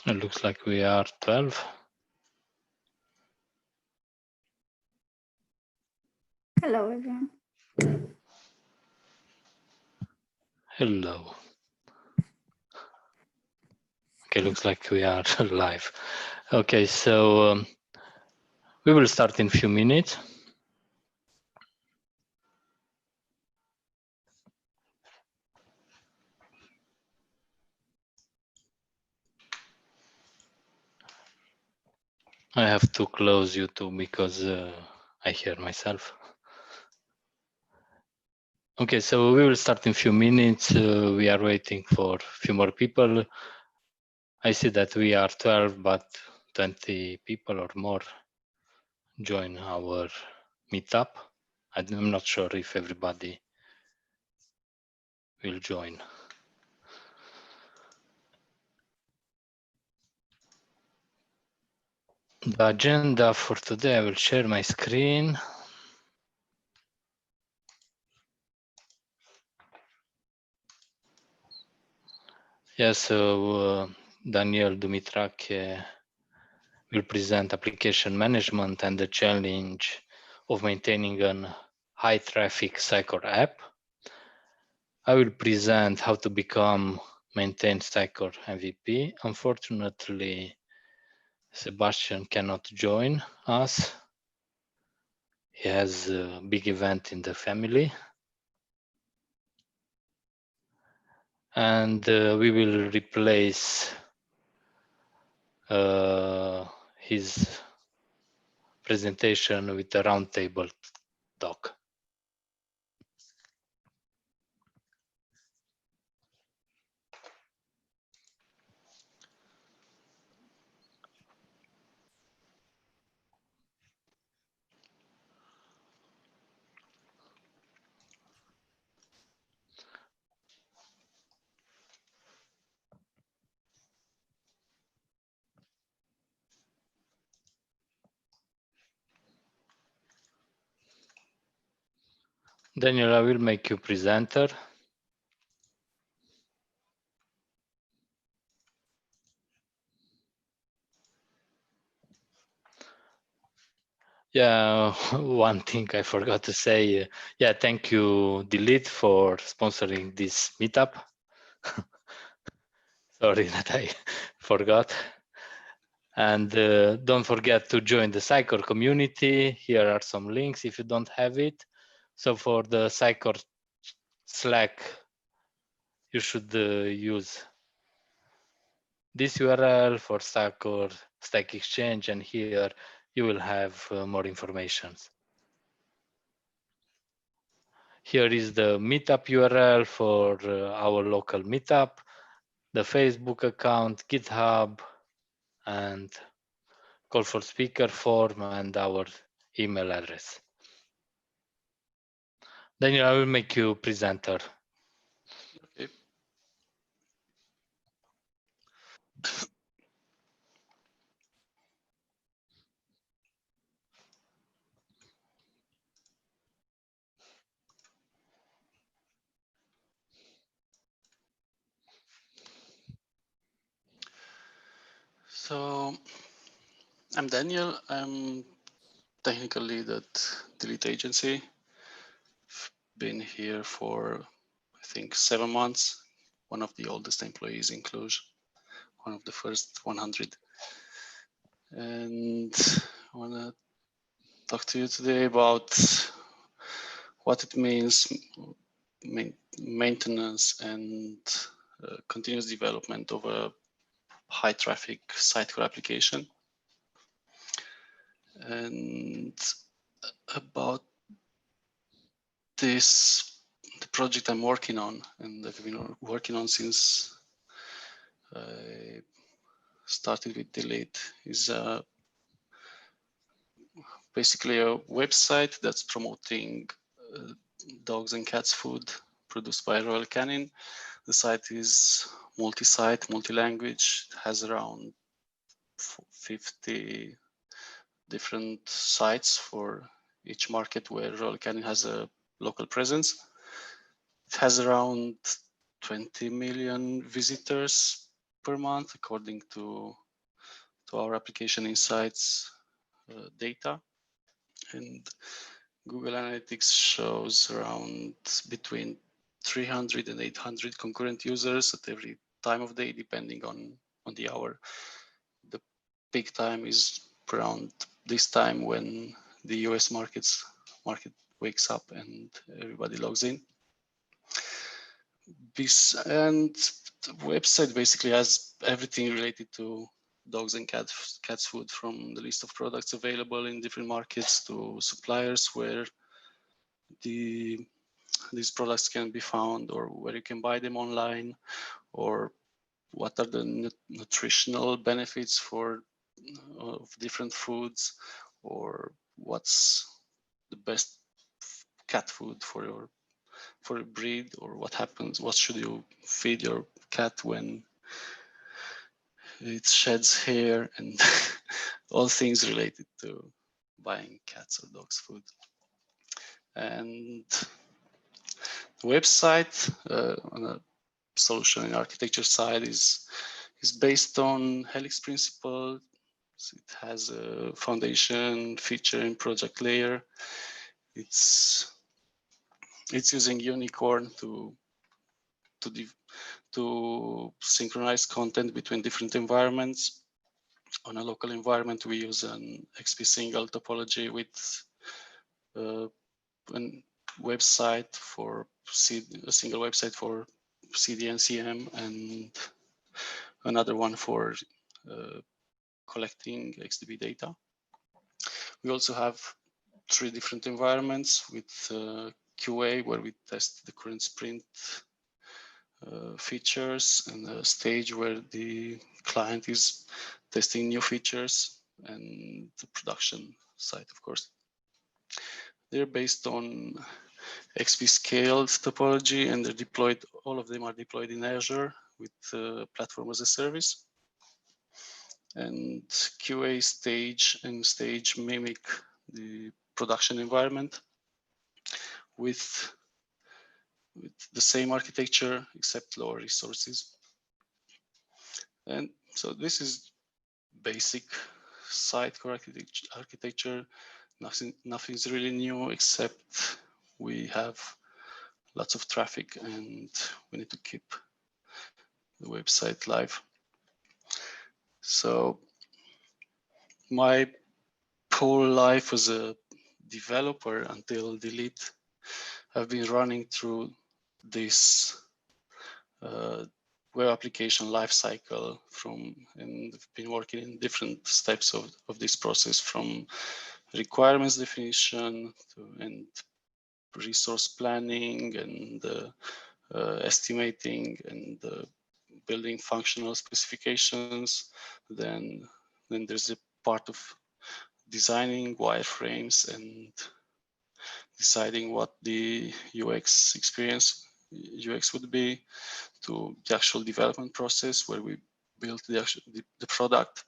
It looks like we are 12. Hello, everyone. Hello. Okay, looks like we are live. Okay, so we will start in a few minutes. I have to close YouTube because I hear myself. Okay, so we will start in a few minutes. We are waiting for a few more people. I see that we are 12, but 20 people or more join our meetup. I'm not sure if everybody will join. The agenda for today, I will share my screen. Yeah, so Daniel Dumitrache will present application management and the challenge of maintaining a high traffic Sitecore app. I will present how to maintain Sitecore MVP. Unfortunately, Sebastian cannot join us. He has a big event in the family. And we will replace his presentation with a roundtable talk. Daniel, I will make you presenter. Yeah, one thing I forgot to say. Yeah, thank you, Delete, for sponsoring this meetup. Sorry that I forgot. And don't forget to join the Sitecore community. Here are some links if you don't have it. So for the Sitecore Slack, you should use this URL for Sitecore Stack Exchange, and here you will have more information. Here is the meetup URL for our local meetup, the Facebook account, GitHub, and call for speaker form, and our email address. Daniel, I will make you presenter. Okay. So I'm Daniel. I'm technical lead at Delete Agency. Been here for, I think, 7 months. One of the oldest employees in Cluj, one of the first 100. And I want to talk to you today about what it means, maintenance and continuous development of a high traffic Sitecore application. And about this, the project I'm working on and that I've been working on since I started with Delete is basically a website that's promoting dogs and cats food produced by Royal Canin. The site is multi-site, multi-language. It has around 50 different sites for each market where Royal Canin has a local presence. It has around 20 million visitors per month according to our application insights data. And Google Analytics shows around between 300 and 800 concurrent users at every time of day, depending on the hour. The peak time is around this time when the US market wakes up and everybody logs in. And the website basically has everything related to dogs and cats food, from the list of products available in different markets to suppliers where these products can be found, or where you can buy them online, or what are the nutritional benefits of different foods, or what's the best cat food for your breed, or what should you feed your cat when it sheds hair, and all things related to buying cats or dogs food. And the website on a solution and architecture side is based on Helix principle. So it has a foundation, feature, and project layer. It's using Unicorn to synchronize content between different environments. On a local environment, we use an XP single topology with a website for a single website for CD and CM, and another one for collecting XDB data. We also have 3 different environments with QA, where we test the current sprint features, and a stage where the client is testing new features, and the production side, of course. They're based on XP scaled topology, and they're deployed, all of them are deployed in Azure with platform as a service. And QA stage and stage mimic the production environment with the same architecture except lower resources. And so this is basic Sitecore architecture. Nothing's really new, except we have lots of traffic and we need to keep the website live. So my whole life as a developer until Delete, I've been running through this web application lifecycle and I've been working in different steps of this process, from requirements definition and resource planning, and estimating, and building functional specifications. Then there's a part of designing wireframes and deciding what the UX would be, to the actual development process where we built the product.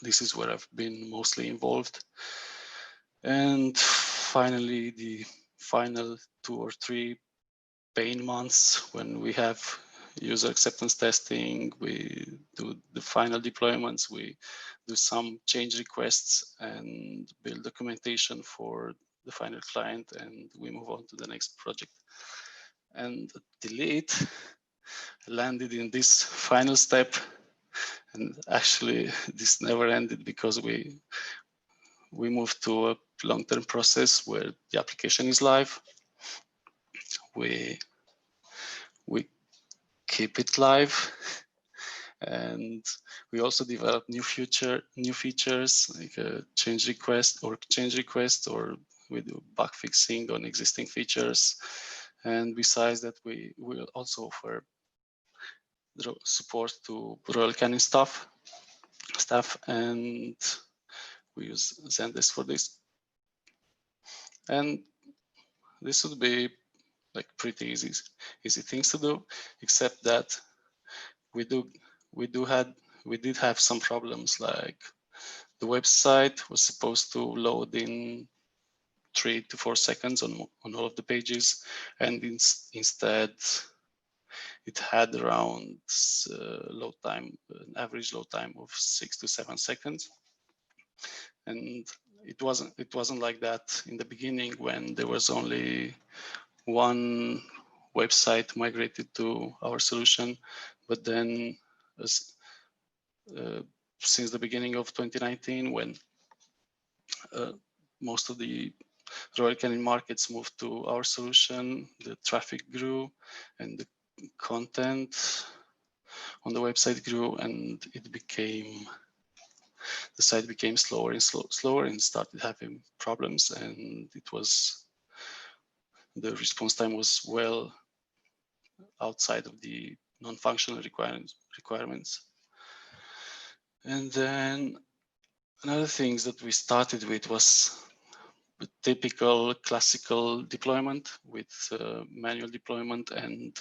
This is where I've been mostly involved. And finally, the final 2 or 3 pain months, when we have user acceptance testing, we do the final deployments, we do some change requests and build documentation for the final client, and we move on to the next project. And Delete landed in this final step, and actually this never ended, because we moved to a long-term process where the application is live. We keep it live, and we also develop new features, like a change request, or we do bug fixing on existing features. And besides that, we will also offer support to Royal Canin staff, and we use Zendesk for this. And this would be like pretty easy things to do, except that we did have some problems. Like, the website was supposed to load in 3 to 4 seconds on all of the pages, and instead it had around load time, an average load time of 6 to 7 seconds. And it wasn't like that in the beginning when there was only one website migrated to our solution. But then since the beginning of 2019, when most of the Royal Canin markets moved to our solution, the traffic grew and the content on the website grew, and the site became slower and slower and started having problems, and the response time was well outside of the non-functional requirements. And then another things that we started with was the typical classical deployment with manual deployment and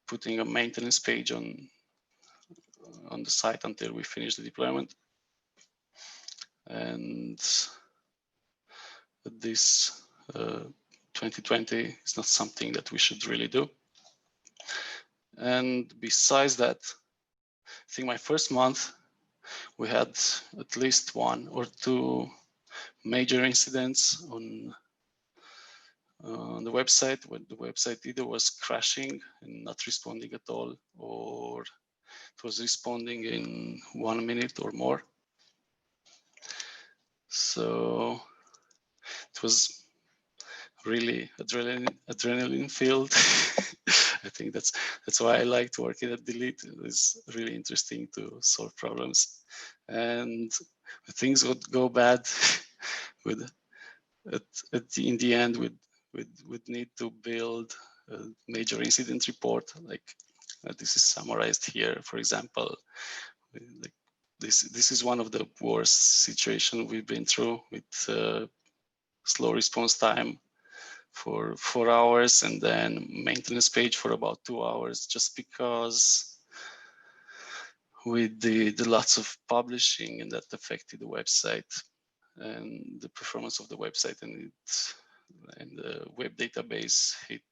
putting a maintenance page on the site until we finish the deployment. And this 2020 is not something that we should really do. And besides that, I think my first month, we had at least 1 or 2 major incidents on the website, when the website either was crashing and not responding at all, or it was responding in 1 minute or more. So it was really adrenaline filled. I think that's why I liked working at Delete. It was really interesting to solve problems, and things would go bad. In the end, we'd need to build a major incident report. Like this is summarized here. For example, like this is one of the worst situations we've been through with slow response time for 4 hours and then maintenance page for about 2 hours, just because we did lots of publishing and that affected the website and the performance of the website, and the web database hit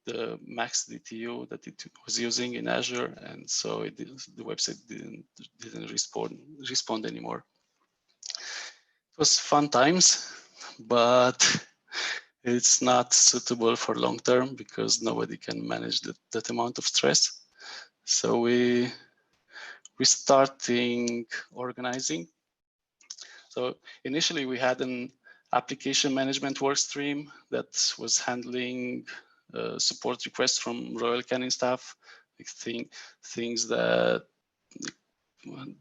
the max DTU that it was using in Azure, and so the website didn't respond anymore. It was fun times, but it's not suitable for long term because nobody can manage that amount of stress. So we starting organizing. So initially we had an application management work stream that was handling support requests from Royal Canin staff, like things that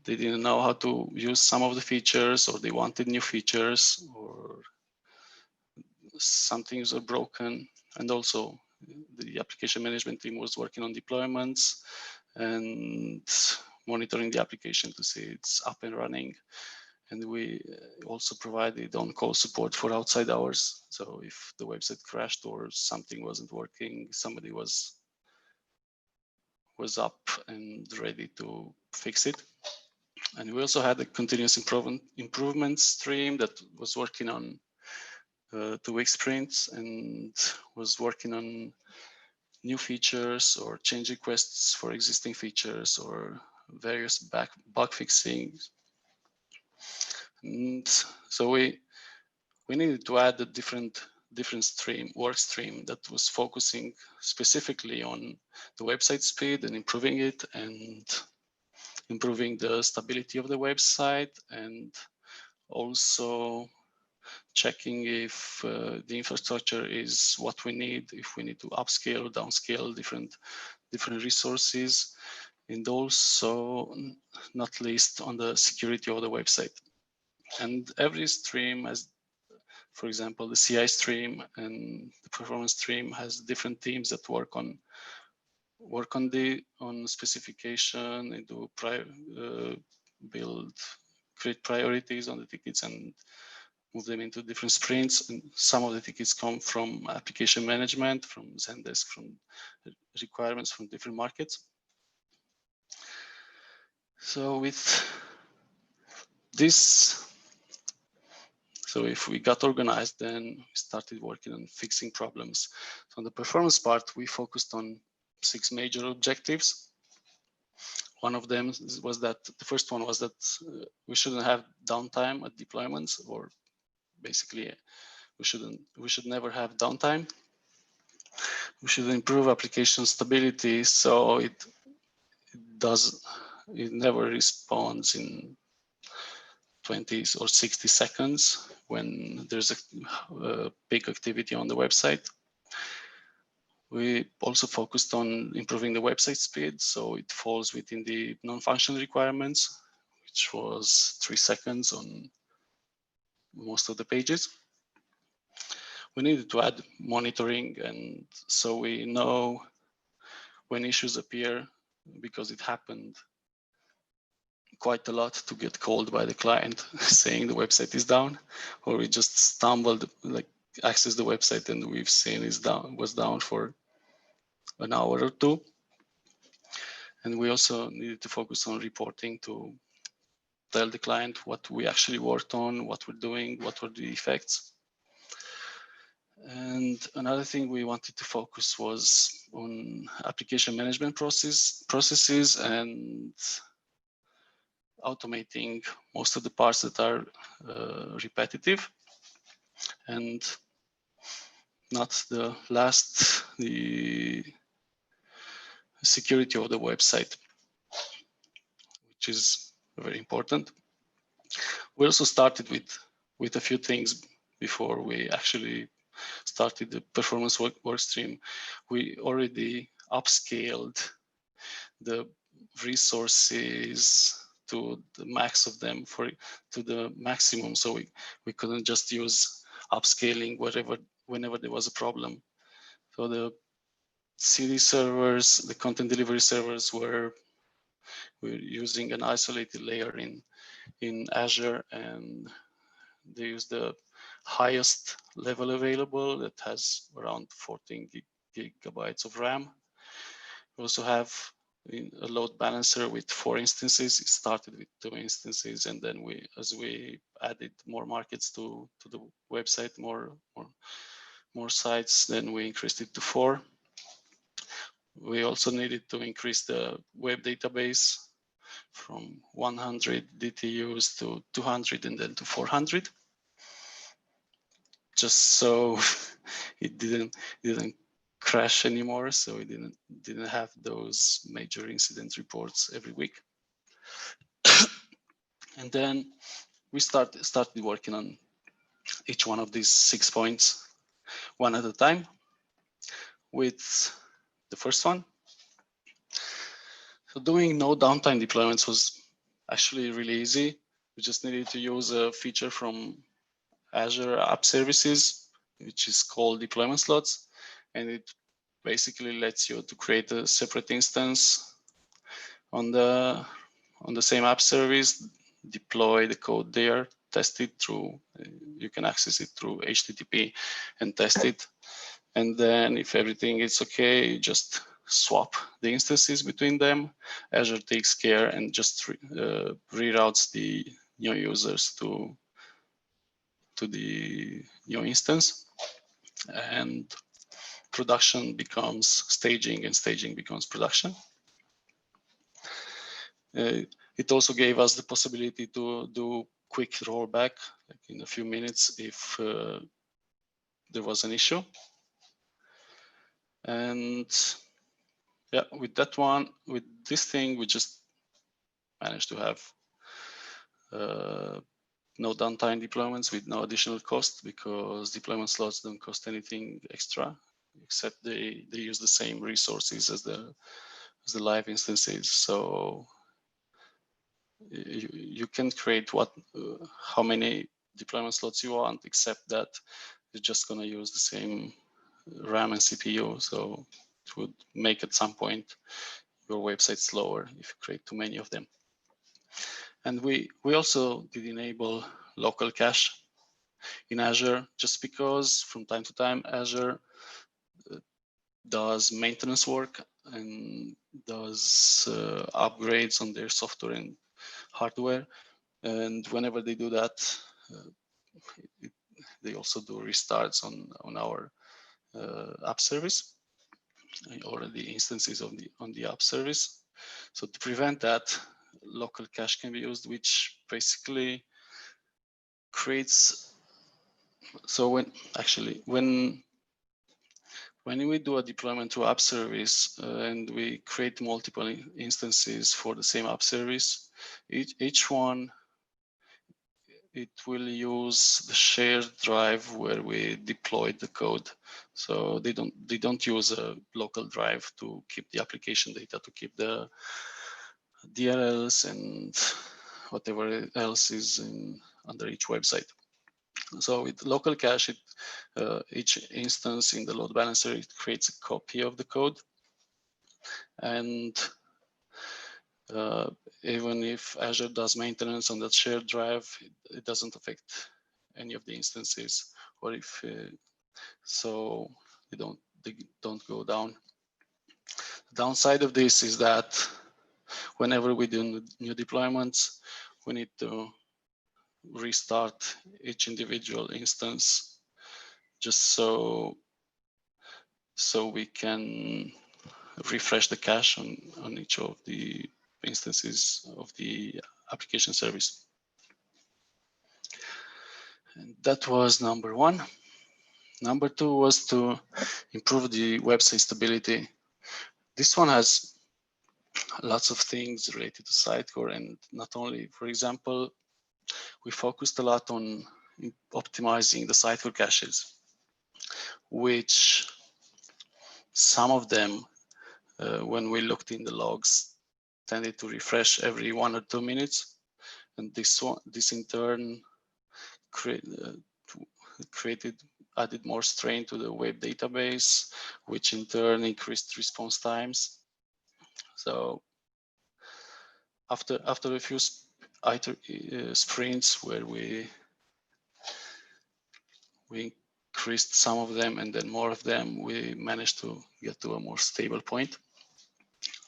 they didn't know how to use some of the features, or they wanted new features, or some things were broken. And also the application management team was working on deployments and monitoring the application to see it's up and running. And we also provided on-call support for outside hours. So if the website crashed or something wasn't working, somebody was up and ready to fix it. And we also had a continuous improvement stream that was working on 2-week sprints and was working on new features or change requests for existing features or various bug fixing. And so we needed to add a different work stream that was focusing specifically on the website speed and improving it, and improving the stability of the website, and also checking if the infrastructure is what we need, if we need to upscale or downscale different resources, and also not least on the security of the website. And every stream has, for example, the CI stream and the performance stream has different teams that work on specification and do create priorities on the tickets and move them into different sprints. And some of the tickets come from application management, from Zendesk, from requirements from different markets. So with this So if we got organized, then we started working on fixing problems. So on the performance part, we focused on 6 major objectives. One of them was that the first one was that we shouldn't have downtime at deployments, or basically we should never have downtime. We should improve application stability so it never responds in 20 or 60 seconds when there's a big activity on the website. We also focused on improving the website speed, so it falls within the non-functional requirements, which was 3 seconds on most of the pages. We needed to add monitoring, and so we know when issues appear, because it happened quite a lot to get called by the client saying the website is down, or we just stumbled, like access the website and we've seen was down for an hour or 2. And we also needed to focus on reporting to tell the client what we actually worked on, what we're doing, what were the effects. And another thing we wanted to focus was on application management processes and automating most of the parts that are repetitive. And not the last, the security of the website, which is very important. We also started with a few things before we actually started the performance work stream. We already upscaled the resources to the max of them, to the maximum, so we couldn't just use upscaling whenever there was a problem. So the CD servers, the content delivery servers, we're using an isolated layer in Azure, and they use the highest level available that has around 14 gigabytes of RAM. We also have a load balancer with 4 instances. It started with 2 instances, and then as we added more markets to the website, more sites, then we increased it to 4. We also needed to increase the web database from 100 DTUs to 200 and then to 400, just so it didn't crash anymore, so we didn't have those major incident reports every week. And then we started working on each one of these 6 points one at a time. With the first one, so doing no downtime deployments was actually really easy. We just needed to use a feature from Azure App Services, which is called deployment slots, and it basically lets you to create a separate instance on the same app service, deploy the code there, test it through, you can access it through HTTP and test it. And then if everything is okay, you just swap the instances between them. Azure takes care and just reroutes the new users to the new instance, and production becomes staging, and staging becomes production. It also gave us the possibility to do quick rollback, like in a few minutes, if there was an issue. And yeah, with this thing, we just managed to have no downtime deployments with no additional cost, because deployment slots don't cost anything extra, except they use the same resources as the live instances. So you can create how many deployment slots you want, except that you're just going to use the same RAM and CPU. So it would make at some point your website slower if you create too many of them. And we also did enable local cache in Azure, just because from time to time Azure does maintenance work and does upgrades on their software and hardware. And whenever they do that, they also do restarts on our app service or the instances on the app service. So to prevent that, local cache can be used, which basically creates. So when we do a deployment to app service and we create multiple instances for the same app service, each one, it will use the shared drive where we deployed the code. So they don't use a local drive to keep the application data, to keep the DLLs and whatever else is under each website. So with local cache, each instance in the load balancer, it creates a copy of the code. And even if Azure does maintenance on that shared drive, it doesn't affect any of the instances, or if so they don't go down. The downside of this is that whenever we do new deployments, we need to restart each individual instance just so we can refresh the cache on each of the instances of the application service. And that was number one. Number two was to improve the website stability. This one has lots of things related to Sitecore, and not only. For example, we focused a lot on optimizing the Sitecore caches, which some of them, when we looked in the logs, tended to refresh every 1 or 2 minutes, and this in turn added more strain to the web database, which in turn increased response times. So after a few sprints where we increased some of them and then more of them, we managed to get to a more stable point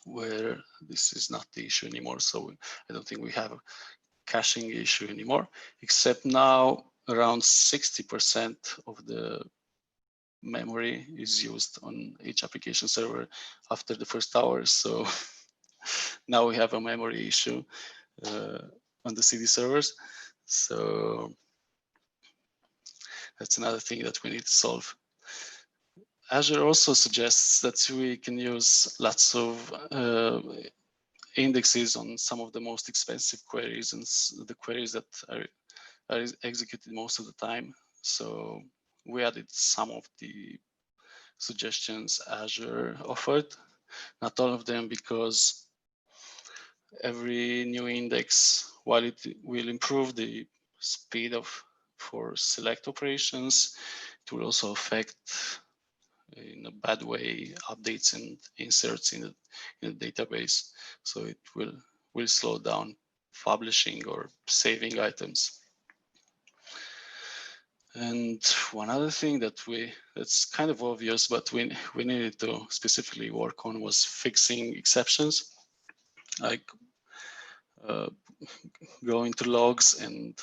where this is not the issue anymore. So I don't think we have a caching issue anymore, except now around 60% of the memory is used on each application server after the first hour. So now we have a memory issue on the CD servers. So that's another thing that we need to solve. Azure also suggests that we can use lots of indexes on some of the most expensive queries and the queries that are executed most of the time. So we added some of the suggestions Azure offered, not all of them, because every new index, while it will improve the speed for select operations, it will also affect in a bad way updates and inserts in the database. So it will slow down publishing or saving items. And one other thing that's kind of obvious, but we needed to specifically work on, was fixing exceptions. Like go into logs and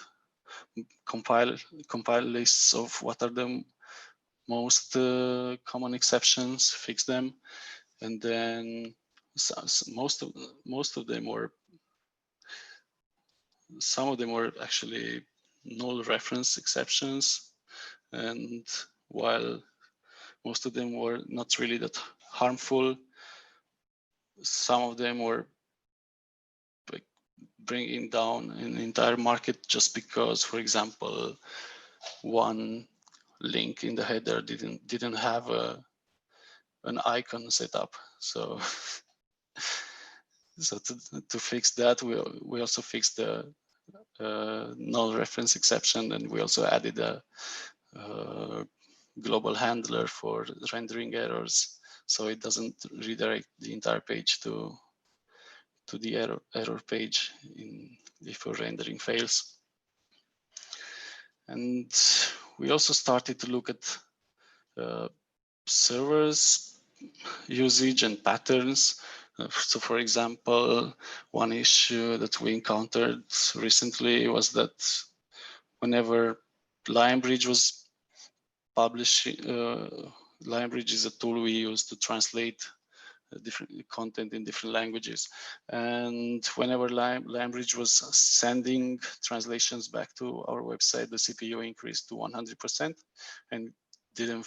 compile lists of what are the most common exceptions, fix them, and then most of them were, some of them were actually null reference exceptions, and while most of them were not really that harmful, some of them were like bringing down an entire market just because, for example, one link in the header didn't have an icon set up. So to fix that, we also fixed the null reference exception, and we also added a global handler for rendering errors, so it doesn't redirect the entire page to the error page if your rendering fails. And we also started to look at servers usage and patterns. So for example, one issue that we encountered recently was that whenever Lionbridge was publishing. Lionbridge is a tool we use to translate different content in different languages, and whenever Lionbridge was sending translations back to our website, the CPU increased to 100% and didn't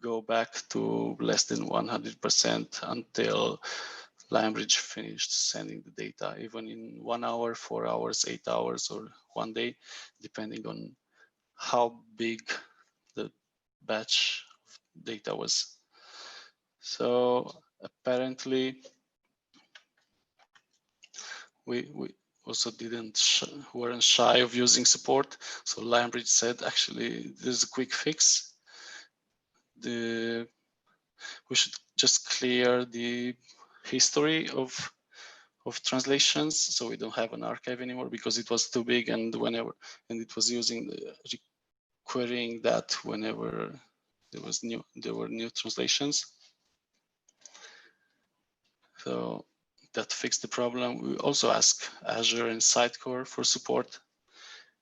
go back to less than 100% until Lionbridge finished sending the data, even in 1 hour, 4 hours, 8 hours, or 1 day, depending on how big the batch of data was. So apparently, we also weren't shy of using support. So Lionbridge said, actually, there's a quick fix. We should just clear the history of translations, so we don't have an archive anymore because it was too big, and it was using querying that whenever there were new translations. So that fixed the problem. We also ask Azure and Sitecore for support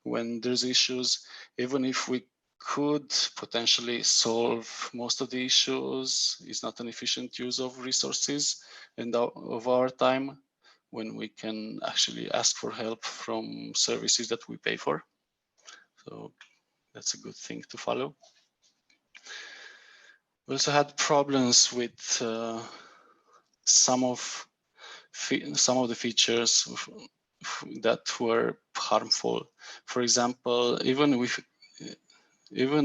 when there's issues, even if we could potentially solve most of the issues. It's not an efficient use of resources and of our time when we can actually ask for help from services that we pay for. So that's a good thing to follow. We also had problems with some of the features that were harmful. For example, even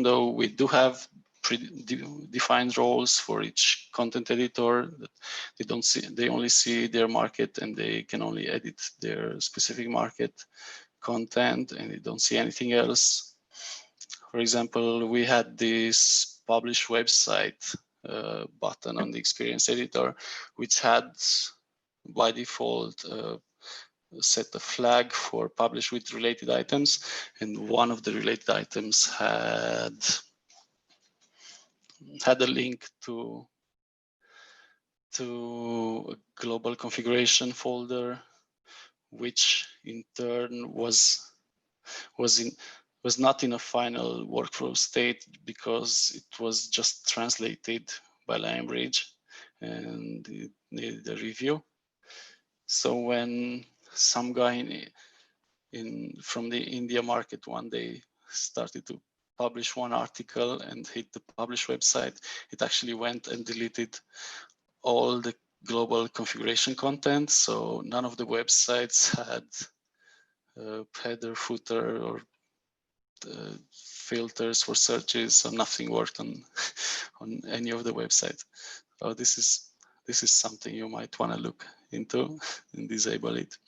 though we do have defined roles for each content editor, that they only see their market and they can only edit their specific market content and they don't see anything else. For example, we had this publish website button on the experience editor, which had by default set a flag for publish with related items, and one of the related items had a link to a global configuration folder, which in turn was not in a final workflow state because it was just translated by Lionbridge and it needed a review. So when some guy from the India market one day started to publish one article and hit the publish website, it actually went and deleted all the global configuration content. So none of the websites had header, footer, or filters for searches, so nothing worked on any of the websites. So this is something you might want to look into and disable it.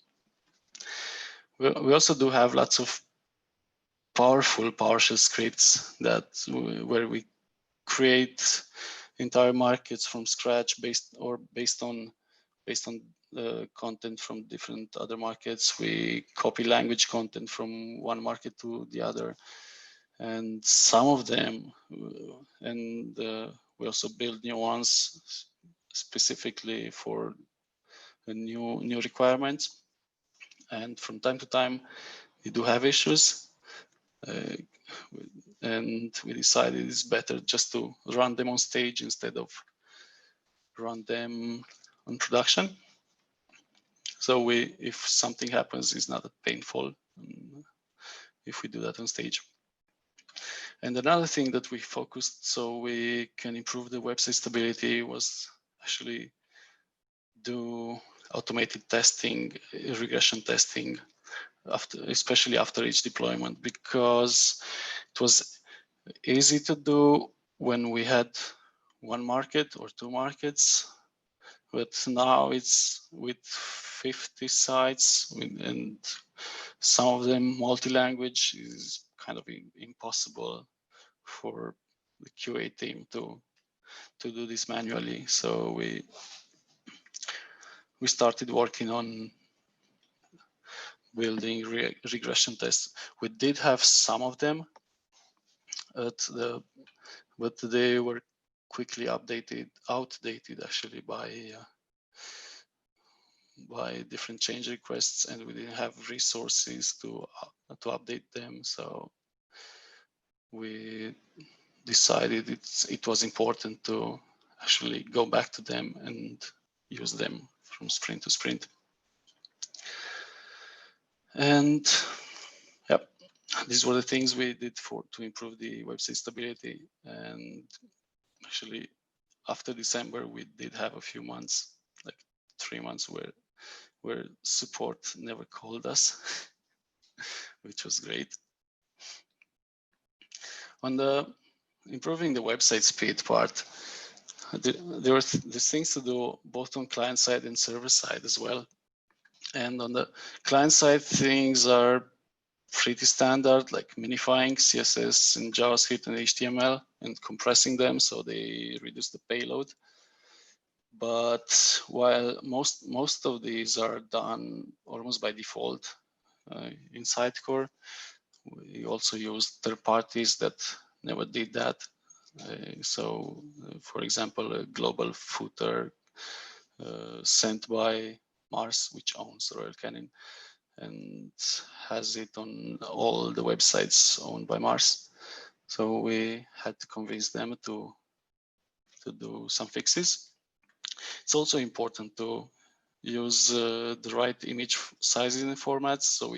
We also do have lots of powerful PowerShell scripts where we create entire markets from scratch based on content from different other markets. We copy language content from one market to the other, and some of them, we also build new ones specifically for new requirements. And from time to time, we do have issues, and we decided it's better just to run them on stage instead of run them on production. So if something happens, it's not that painful if we do that on stage. And another thing that we focused so we can improve the website stability was actually do automated testing, regression testing, especially after each deployment, because it was easy to do when we had one market or two markets, but now it's with 50 sites and some of them multi-language is kind of impossible for the QA team to do this manually. So we started working on building regression tests. We did have some of them, but they were quickly outdated actually by different change requests, and we didn't have resources to update them. So we decided it was important to actually go back to them and use them from sprint to sprint. And yep, these were the things we did to improve the website stability. And actually, after December, we did have a few months, like 3 months, where support never called us, which was great. On the improving the website speed part, there were these things to do both on client side and server side as well. And on the client side, things are pretty standard, like minifying CSS and JavaScript and HTML and compressing them so they reduce the payload. But while most of these are done almost by default in Sitecore, we also use third parties that never did that. For example, a global footer sent by Mars, which owns Royal Canin, and has it on all the websites owned by Mars. So we had to convince them to do some fixes. It's also important to use the right image sizes and formats. So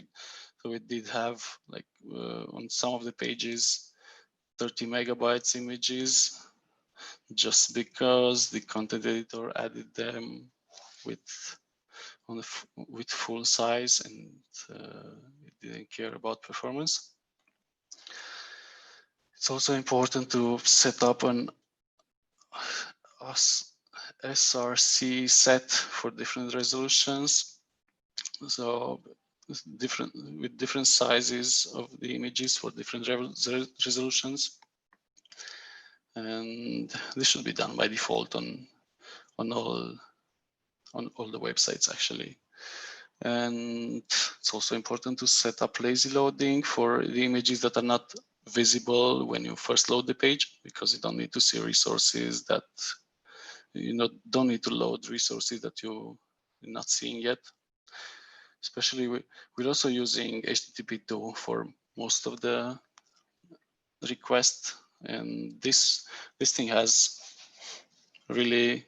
we did have, like, on some of the pages, 30 megabytes images, just because the content editor added them with full size, and it didn't care about performance. It's also important to set up an SRC set for different resolutions. So with different sizes of the images for different resolutions. And this should be done by default on all the websites, actually. And it's also important to set up lazy loading for the images that are not visible when you first load the page, because you don't need to see resources that don't need to load resources that you're not seeing yet. Especially we're also using HTTP2 for most of the requests, and this thing has really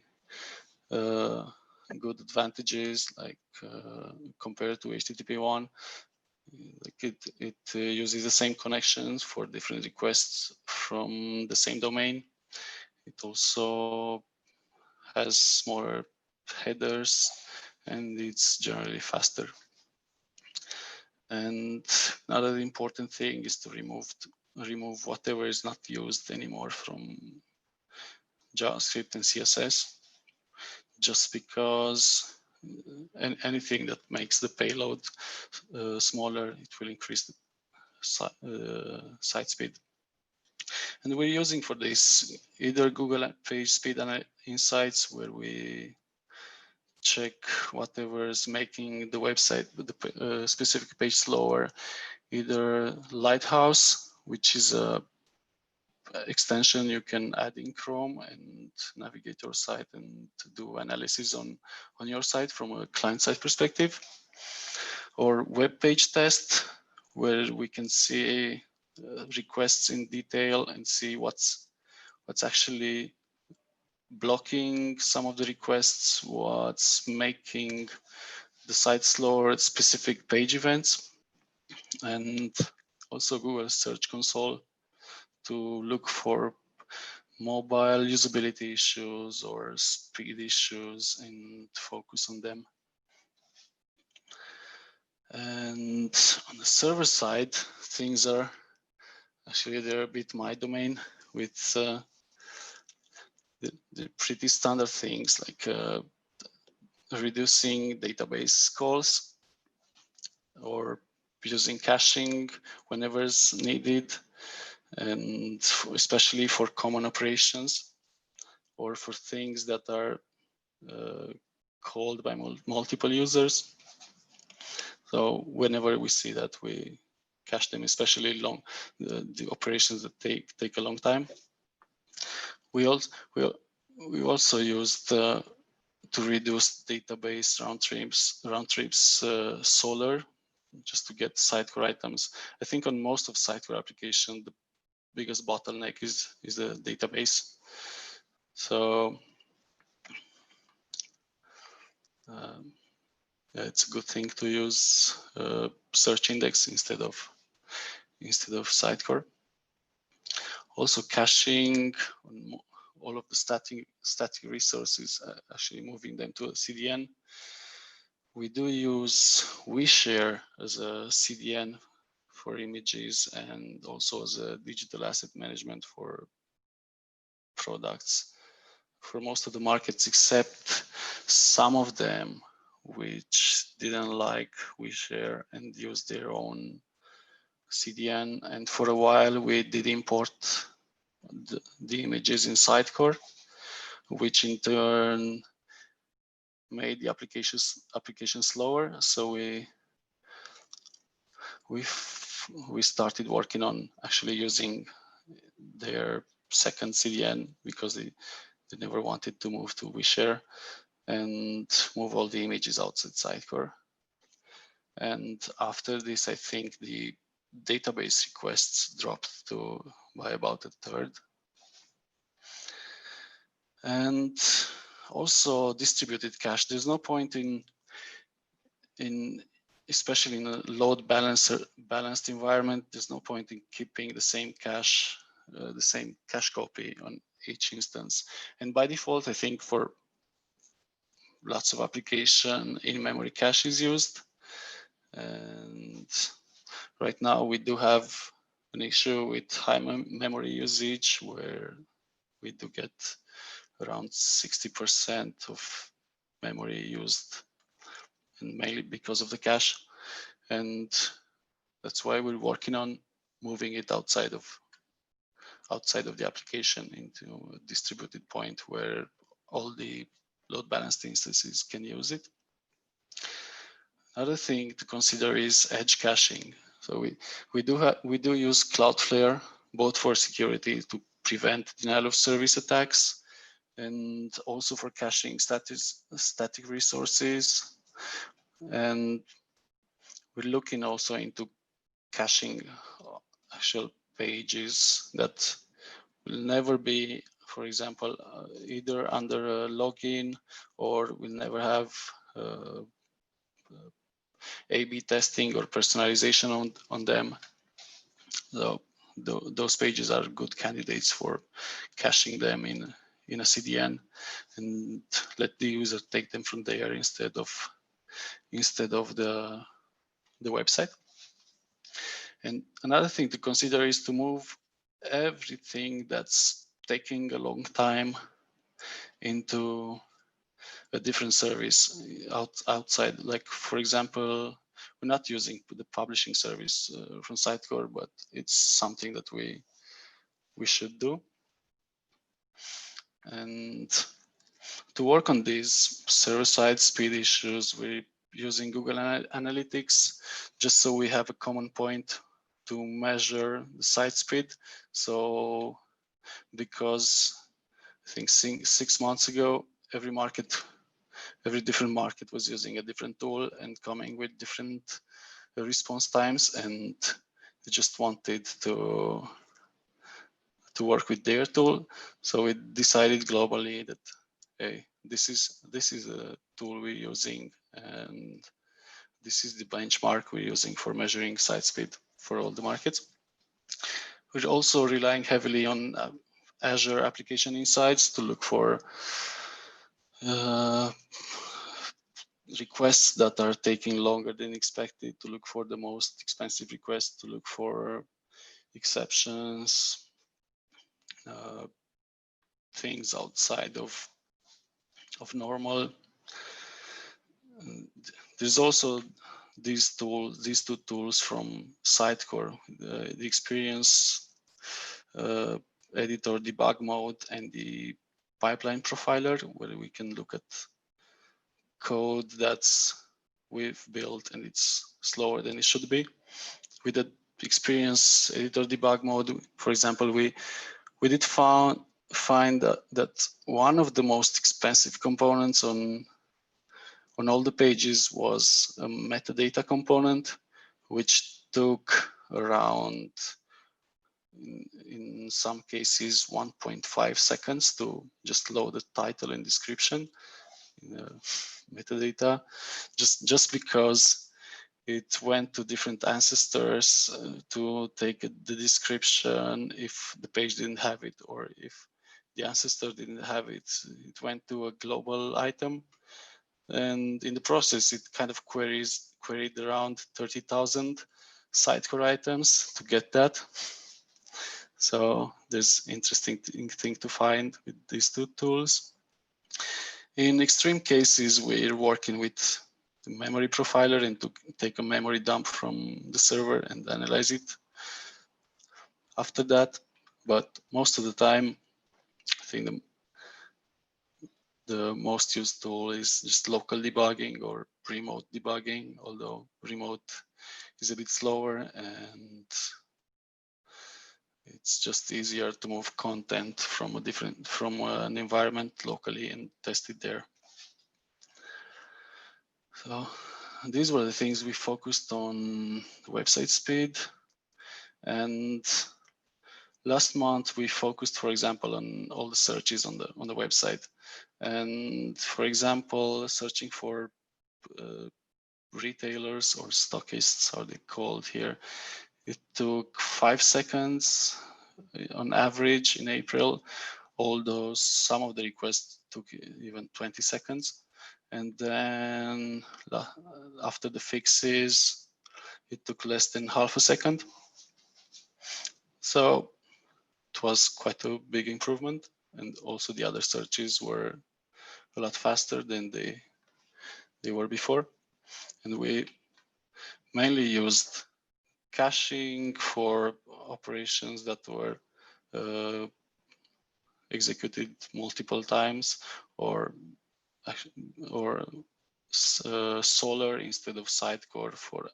good advantages, like compared to HTTP1. Like it uses the same connections for different requests from the same domain. It also has smaller headers, and it's generally faster. And another important thing is to remove whatever is not used anymore from JavaScript and CSS, just because anything that makes the payload smaller, it will increase the site speed. And we're using for this either Google Page Speed Insights, where we check whatever is making the website, the specific page slower, either Lighthouse, which is a extension you can add in Chrome and navigate your site and do analysis on your site from a client-side perspective, or Web Page Test, where we can see requests in detail and see what's actually blocking some of the requests, what's making the site slower at specific page events, and also Google Search Console to look for mobile usability issues or speed issues and focus on them. And on the server side, things are actually, they're a bit my domain, with the pretty standard things like reducing database calls or using caching whenever it's needed, and especially for common operations or for things that are called by multiple users. So whenever we see that, we cache them, especially the operations that take a long time. We also used to reduce database round trips Solar, just to get Sitecore items. I think on most of Sitecore application, biggest bottleneck is the database. So yeah, it's a good thing to use search index instead of Sitecore. Also caching on all of the static resources, actually moving them to a CDN. We do use WeShare as a CDN for images and also as a digital asset management for products for most of the markets, except some of them which didn't like WeShare and used their own CDN. And for a while, we did import the images in Sitecore, which in turn made the application slower. So we started working on actually using their second CDN because they never wanted to move to WeShare and move all the images outside Sitecore. And after this, I think the database requests dropped by about a third. And also distributed cache. There's no point in especially in a load balanced environment, there's no point in keeping the same cache copy on each instance. And by default, I think for lots of application, in-memory cache is used. And right now we do have an issue with high memory usage where we do get around 60% of memory used, and mainly because of the cache. And that's why we're working on moving it outside of the application into a distributed point where all the load balanced instances can use it. Another thing to consider is edge caching. So we do use Cloudflare both for security to prevent denial of service attacks and also for caching static resources. And we're looking also into caching actual pages that will never be, for example, either under a login or will never have A/B testing or personalization on them. So those pages are good candidates for caching them in a CDN and let the user take them from there instead of the website. And another thing to consider is to move everything that's taking a long time into a different service outside. Like, for example, we're not using the publishing service from Sitecore, but it's something that we should do. And to work on these server-side speed issues, we're using Google Analytics just so we have a common point to measure the site speed. So because I think 6 months ago, every different market was using a different tool and coming with different response times, and they just wanted to work with their tool. So we decided globally that, hey, this is a tool we're using, and this is the benchmark we're using for measuring site speed for all the markets. We're also relying heavily on Azure Application Insights to look for requests that are taking longer than expected, to look for the most expensive requests, to look for exceptions, things outside of normal. And there's also these two tools from Sitecore, the experience editor debug mode and the pipeline profiler, where we can look at code we've built and it's slower than it should be. With the experience editor debug mode, for example, we did find that one of the most expensive components on all the pages was a metadata component, which took around in some cases 1.5 seconds to just load the title and description in the metadata, just because it went to different ancestors to take the description if the page didn't have it, or if the ancestor didn't have it, it went to a global item. And in the process, it kind of queried around 30,000 Sitecore items to get that. So there's interesting thing to find with these two tools. In extreme cases, we're working with the memory profiler and to take a memory dump from the server and analyze it after that. But most of the time, I think the most used tool is just local debugging or remote debugging, although remote is a bit slower and it's just easier to move content from an environment locally and test it there. So these were the things we focused on: website speed. And last month we focused, for example, on all the searches on the website. And for example, searching for retailers or stockists, how they called here, it took 5 seconds on average in April, although some of the requests took even 20 seconds. And then after the fixes, it took less than half a second. So it was quite a big improvement. And also the other searches were a lot faster than they were before. And we mainly used caching for operations that were executed multiple times, or Solar instead of Sitecore for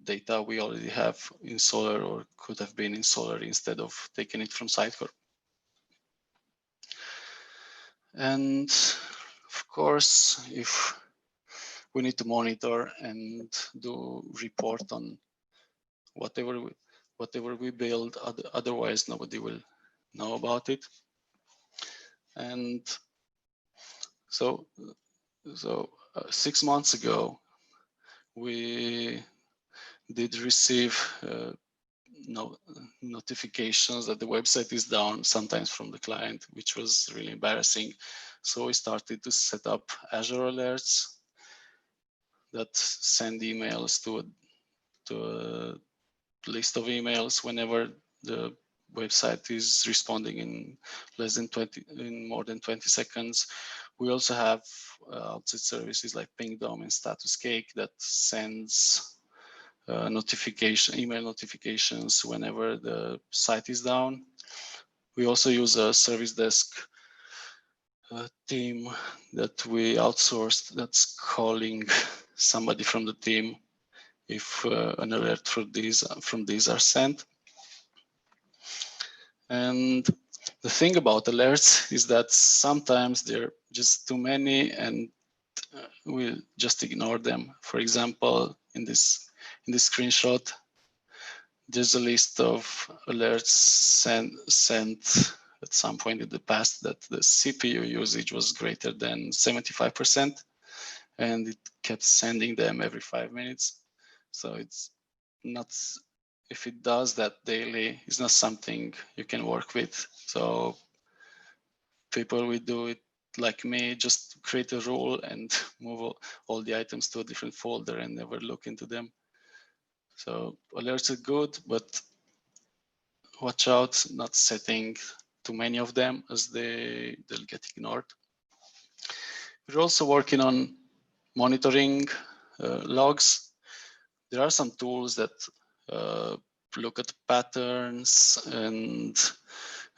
data we already have in Solar, or could have been in Solar instead of taking it from Sitecore. And of course, if we need to monitor and do report on whatever we build, otherwise nobody will know about it. And so 6 months ago, we did receive notifications that the website is down, sometimes from the client, which was really embarrassing. So we started to set up Azure alerts that send emails to a list of emails whenever the website is responding in more than 20 seconds. We also have outside services like Pingdom and StatusCake that sends email notifications whenever the site is down. We also use a service desk team that we outsourced that's calling somebody from the team if an alert from these are sent. And the thing about alerts is that sometimes they're just too many and we'll just ignore them. For example, in this screenshot, there's a list of alerts sent at some point in the past that the CPU usage was greater than 75%, and it kept sending them every 5 minutes. So it's not, if it does that daily, it's not something you can work with. So people will do it like me, just create a rule and move all the items to a different folder and never look into them. So alerts are good, but watch out not setting too many of them, as they'll get ignored. We're also working on monitoring logs. There are some tools that look at patterns and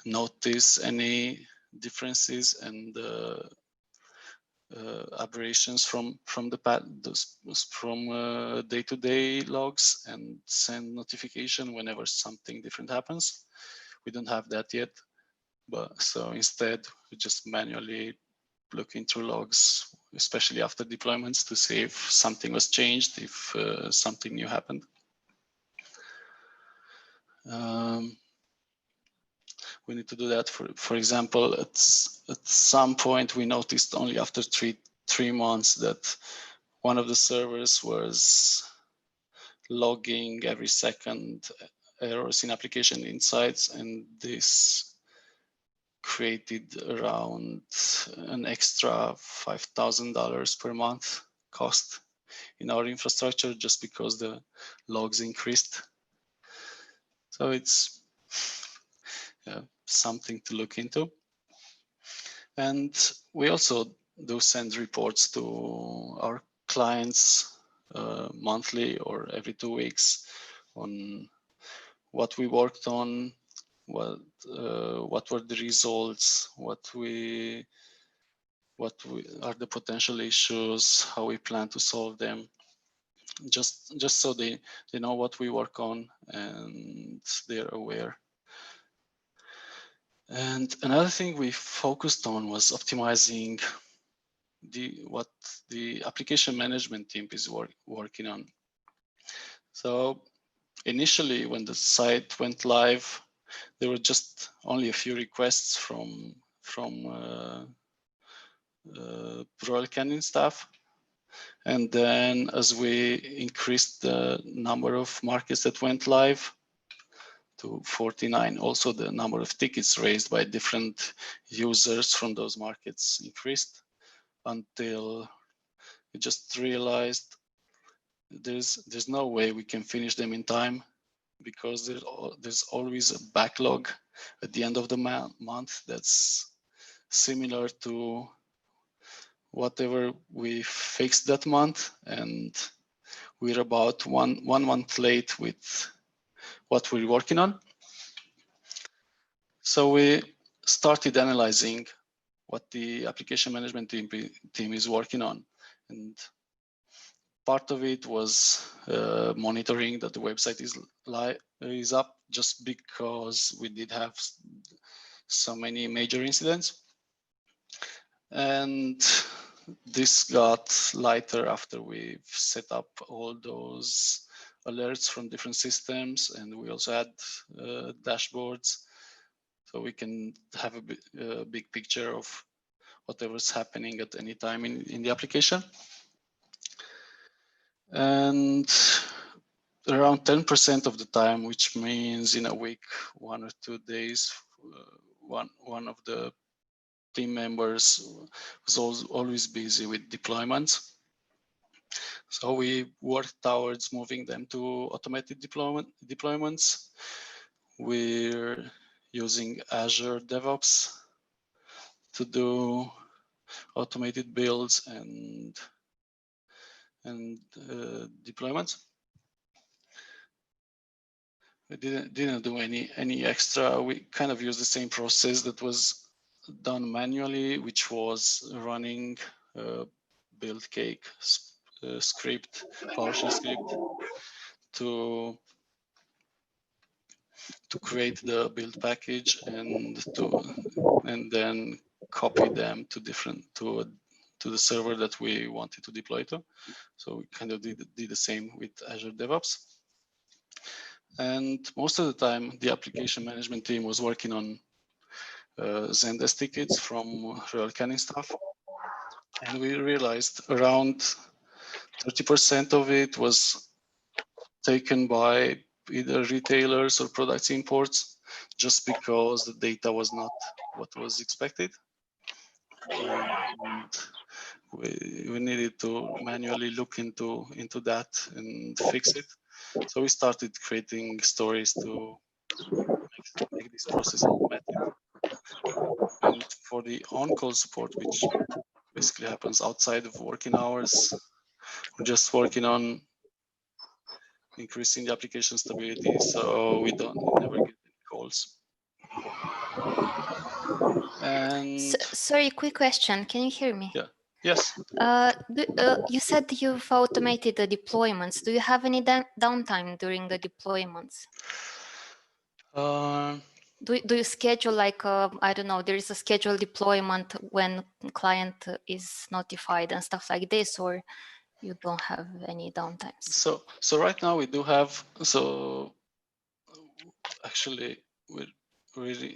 notice any differences and aberrations from day-to-day logs and send notification whenever something different happens. We don't have that yet, but so instead we just manually look into logs, especially after deployments, to see if something was changed, if something new happened. We need to do that. For example, at some point we noticed only after three months that one of the servers was logging every second errors in application insights, and this created around an extra $5,000 per month cost in our infrastructure just because the logs increased. So it's something to look into. And we also do send reports to our clients monthly or every 2 weeks on what we worked on, what were the results, what are the potential issues, how we plan to solve them, just so they know what we work on and they're aware. And another thing we focused on was optimizing what the application management team is working on. So initially, when the site went live, there were just only a few requests from Royal Canin staff. And then as we increased the number of markets that went live to 49, also the number of tickets raised by different users from those markets increased, until we just realized there's no way we can finish them in time, because there's always a backlog at the end of the month that's similar to whatever we fixed that month, and we're about one month late with what we're working on. So we started analyzing what the application management team is working on, and part of it was monitoring that the website is up, just because we did have so many major incidents. And this got lighter after we've set up all those alerts from different systems, and we also had dashboards, so we can have a big picture of whatever's happening at any time in the application. And around 10% of the time, which means in a week, 1 or 2 days, one of the team members was always busy with deployments. So we worked towards moving them to automated deployments. We're using Azure DevOps to do automated builds and deployments. We didn't do any extra. We kind of used the same process that was done manually, which was running build cake script, PowerShell script to create the build package and then copy them to the server that we wanted to deploy to. So we kind of did the same with Azure DevOps. And most of the time, the application management team was working on Zendesk tickets from Royal Canin staff. And we realized around 30% of it was taken by either retailers or products imports, just because the data was not what was expected. And we needed to manually look into that and fix it. So we started creating stories to make this process automated. And for the on-call support, which basically happens outside of working hours, we're just working on increasing the application stability, so we never get any calls. And sorry, quick question. Can you hear me? yeah. Yes. You said you've automated the deployments. Do you have any downtime during the deployments? Do you schedule, like, I don't know, there is a scheduled deployment when client is notified and stuff like this, or you don't have any downtimes? So right now we do have, so actually we're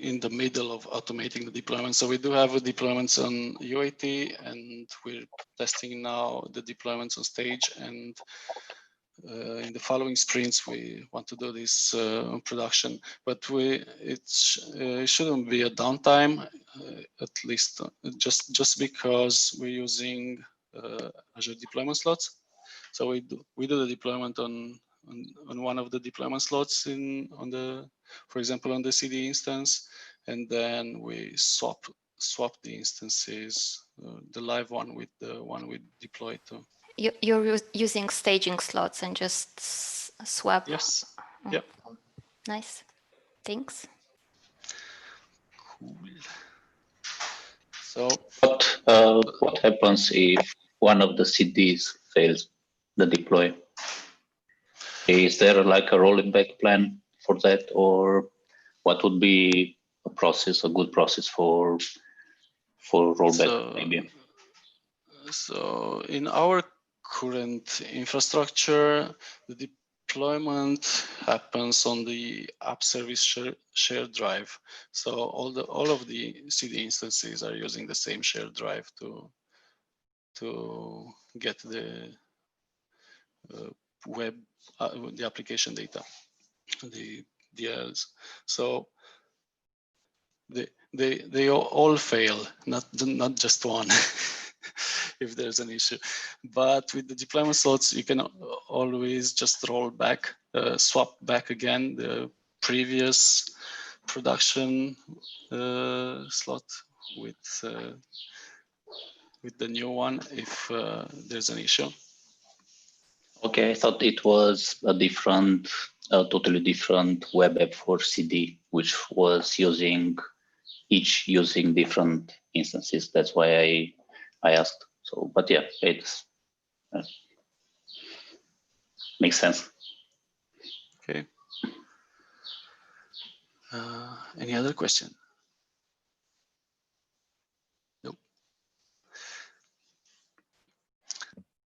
in the middle of automating the deployment. So we do have a deployments on UAT, and we're testing now the deployments on stage. And in the following sprints, we want to do this on production. But it shouldn't be a downtime, at least just because we're using Azure deployment slots. So we do the deployment on one of the deployment slots for example, on the CD instance, and then we swap the instances, the live one with the one we deployed to. You're using staging slots and just swap. Yes. Oh, Yep. cool. Nice. Thanks. Cool. So what happens if one of the CDs fails the deploy? Is there like a rolling back plan for that, or what would be a good process for rollback maybe? So in our current infrastructure, the deployment happens on the app service shared drive. So all of the CD instances are using the same shared drive to get the the application data, the DLLs. So they all fail, not just one. If there's an issue, but with the deployment slots, you can always just roll back, swap back again the previous production slot with the new one if there's an issue. Okay, I thought it was a totally different web app for CD, which was each using different instances. That's why I asked. So, but yeah, it's makes sense. Okay. Any other question? Nope.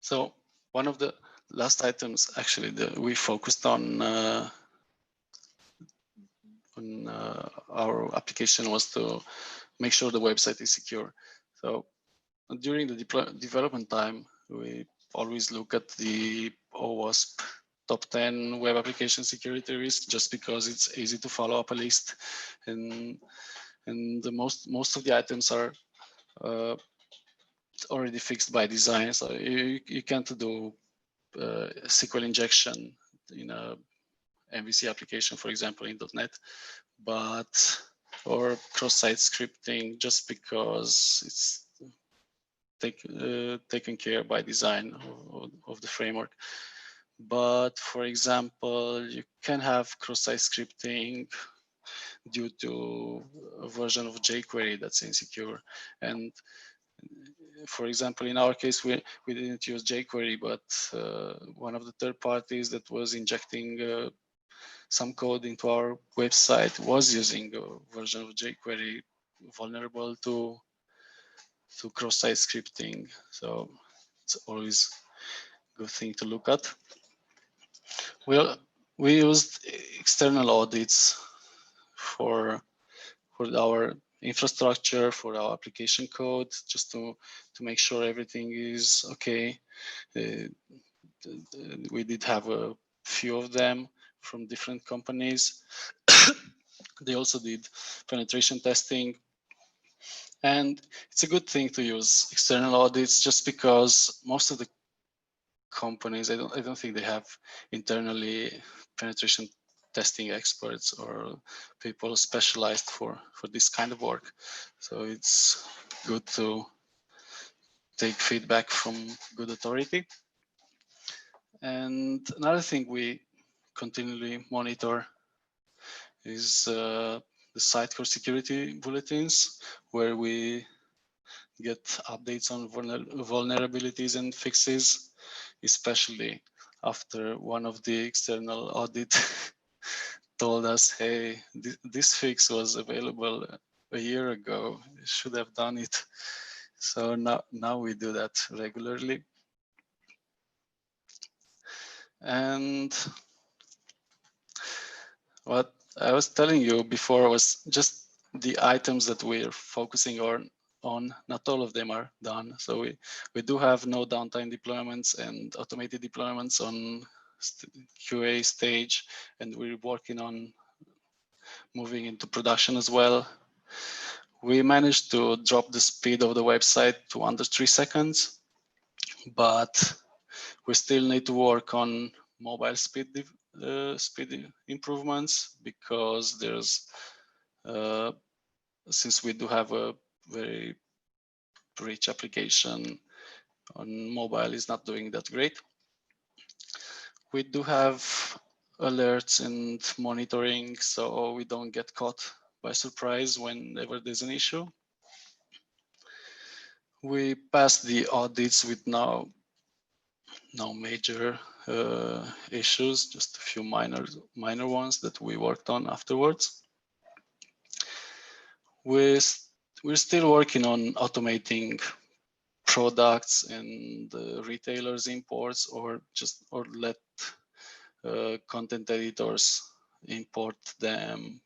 So one of the last items actually that we focused on our application was to make sure the website is secure. So during the development time, we always look at the OWASP top 10 web application security risk, just because it's easy to follow up a list, and the most of the items are already fixed by design. So you can't do SQL injection in a MVC application, for example, in .NET, or cross-site scripting, just because it's taken care by design of the framework. But for example, you can have cross-site scripting due to a version of jQuery that's insecure. And for example, in our case, we didn't use jQuery, but one of the third parties that was injecting some code into our website was using a version of jQuery vulnerable to cross-site scripting. So it's always a good thing to look at. We used external audits for our infrastructure, for our application code, just to make sure everything is okay. We did have a few of them from different companies. They also did penetration testing. And it's a good thing to use external audits, just because most of the companies, I don't think they have internally penetration testing experts or people specialized for this kind of work. So it's good to take feedback from good authority. And another thing we continually monitor is the Sitecore security bulletins, where we get updates on vulnerabilities and fixes, especially after one of the external audit told us, hey, this fix was available a year ago, you should have done it. So now we do that regularly. And what I was telling you before was just the items that we're focusing on. Not all of them are done. So we do have no downtime deployments and automated deployments on QA stage, and we're working on moving into production as well. We managed to drop the speed of the website to under 3 seconds, but we still need to work on mobile speed improvements, because there's since we do have a very rich application on mobile, is not doing that great. We do have alerts and monitoring, so we don't get caught by surprise whenever there's an issue. We passed the audits with no major issues, just a few minor ones that we worked on afterwards. We're still working on automating products and retailers imports, or let content editors import them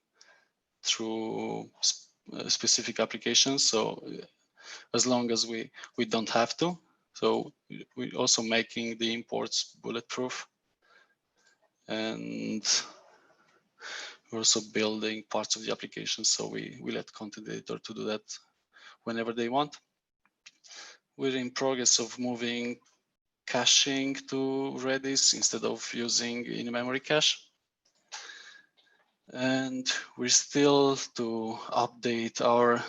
through specific applications. So as long as we don't have to. So we're also making the imports bulletproof, and we're also building parts of the application. So we let content editor to do that whenever they want. We're in progress of moving caching to Redis instead of using in-memory cache. And we're still to update our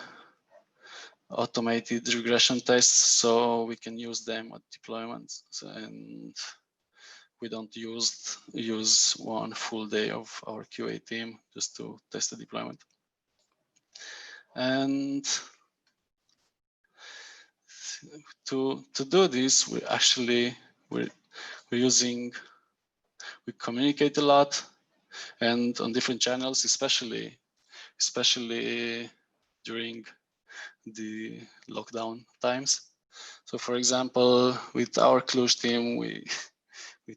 automated regression tests so we can use them at deployments, and we don't use one full day of our QA team just to test the deployment. And to do this, we communicate a lot, and on different channels, especially during the lockdown times. So for example, with our Cluj team, we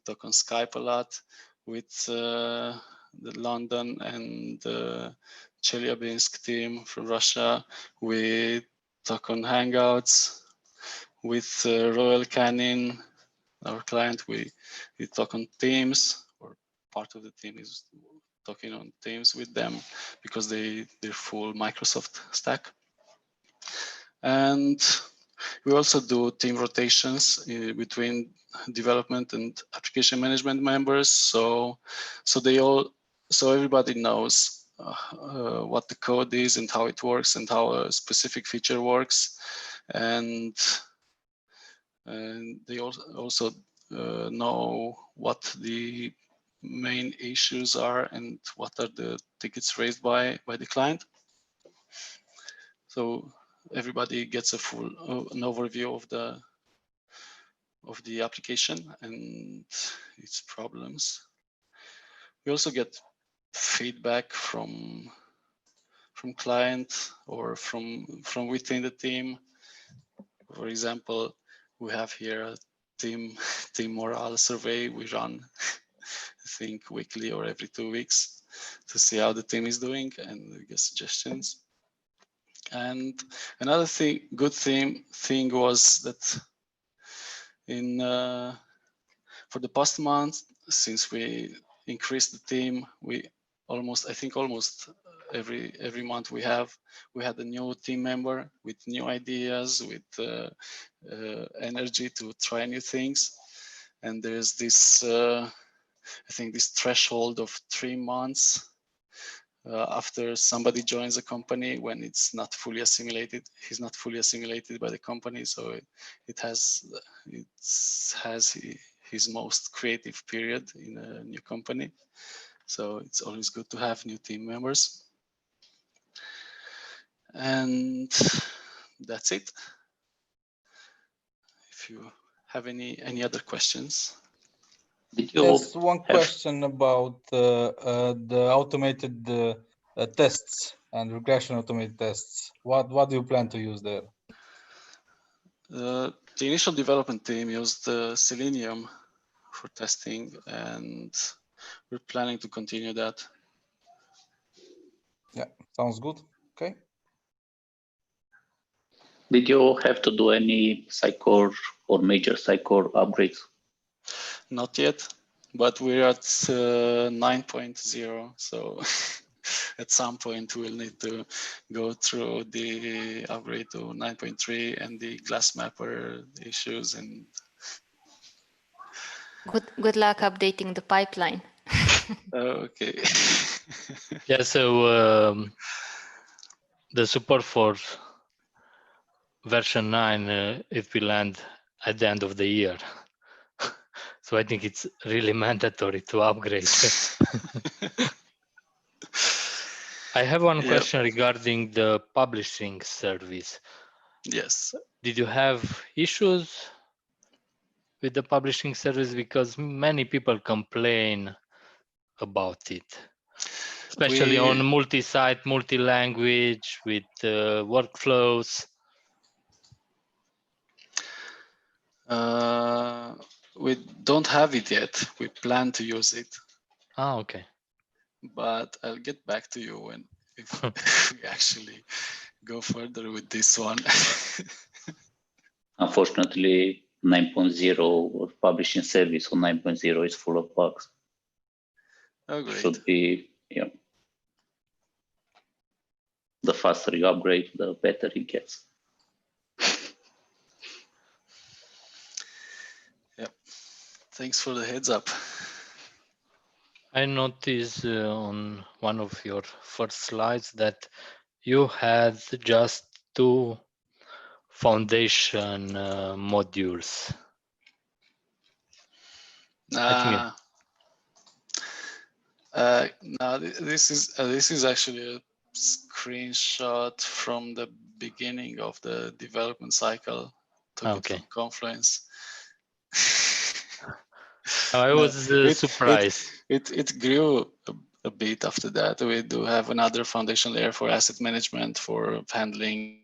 talk on Skype a lot. With the London and Chelyabinsk team from Russia, we talk on Hangouts. With Royal Canin, our client, we talk on Teams, or part of the team is talking on Teams with them because they're full Microsoft stack. And we also do team rotations between development and application management members. So everybody knows what the code is and how it works and how a specific feature works. And they also know what the main issues are and what are the tickets raised by the client. So everybody gets an overview of the application and its problems. We also get feedback from client or from within the team. For example, we have here a team morale survey we run, I think weekly or every 2 weeks, to see how the team is doing, and we get suggestions. And another good thing was that for the past month, since we increased the team, I think almost every month we had a new team member with new ideas, with energy to try new things. And there's this, I think, this threshold of 3 months after somebody joins a company when it's not fully assimilated. He's not fully assimilated by the company, so it has his most creative period in a new company. So it's always good to have new team members. And that's it. If you have any other questions. There's one question about the automated tests and regression automated tests. What do you plan to use there? The initial development team used Selenium for testing, and we're planning to continue that. Yeah, sounds good. Okay. Did you have to do any Sitecore or major Sitecore upgrades? Not yet, but we're at 9.0. So at some point we'll need to go through the upgrade to 9.3 and the glass mapper issues. And Good luck updating the pipeline. okay. Yeah, so the support for version 9, it will end at the end of the year. So I think it's really mandatory to upgrade. I have one question regarding the publishing service. Yes. Did you have issues with the publishing service? Because many people complain about it, especially on multi-site, multi-language with workflows. We don't have it yet. We plan to use it. Ah, okay. But I'll get back to you when if we actually go further with this one. Unfortunately, 9.0 or publishing service on 9.0 is full of bugs. Oh, great. Should be, yeah. The faster you upgrade, the better it gets. Yep. Thanks for the heads up. I noticed on one of your first slides that you had just 2 foundation modules. No, this is actually a screenshot from the beginning of the development cycle. Took it from Confluence. I was surprised. It grew a bit after that. We do have another foundation layer for asset management, for handling.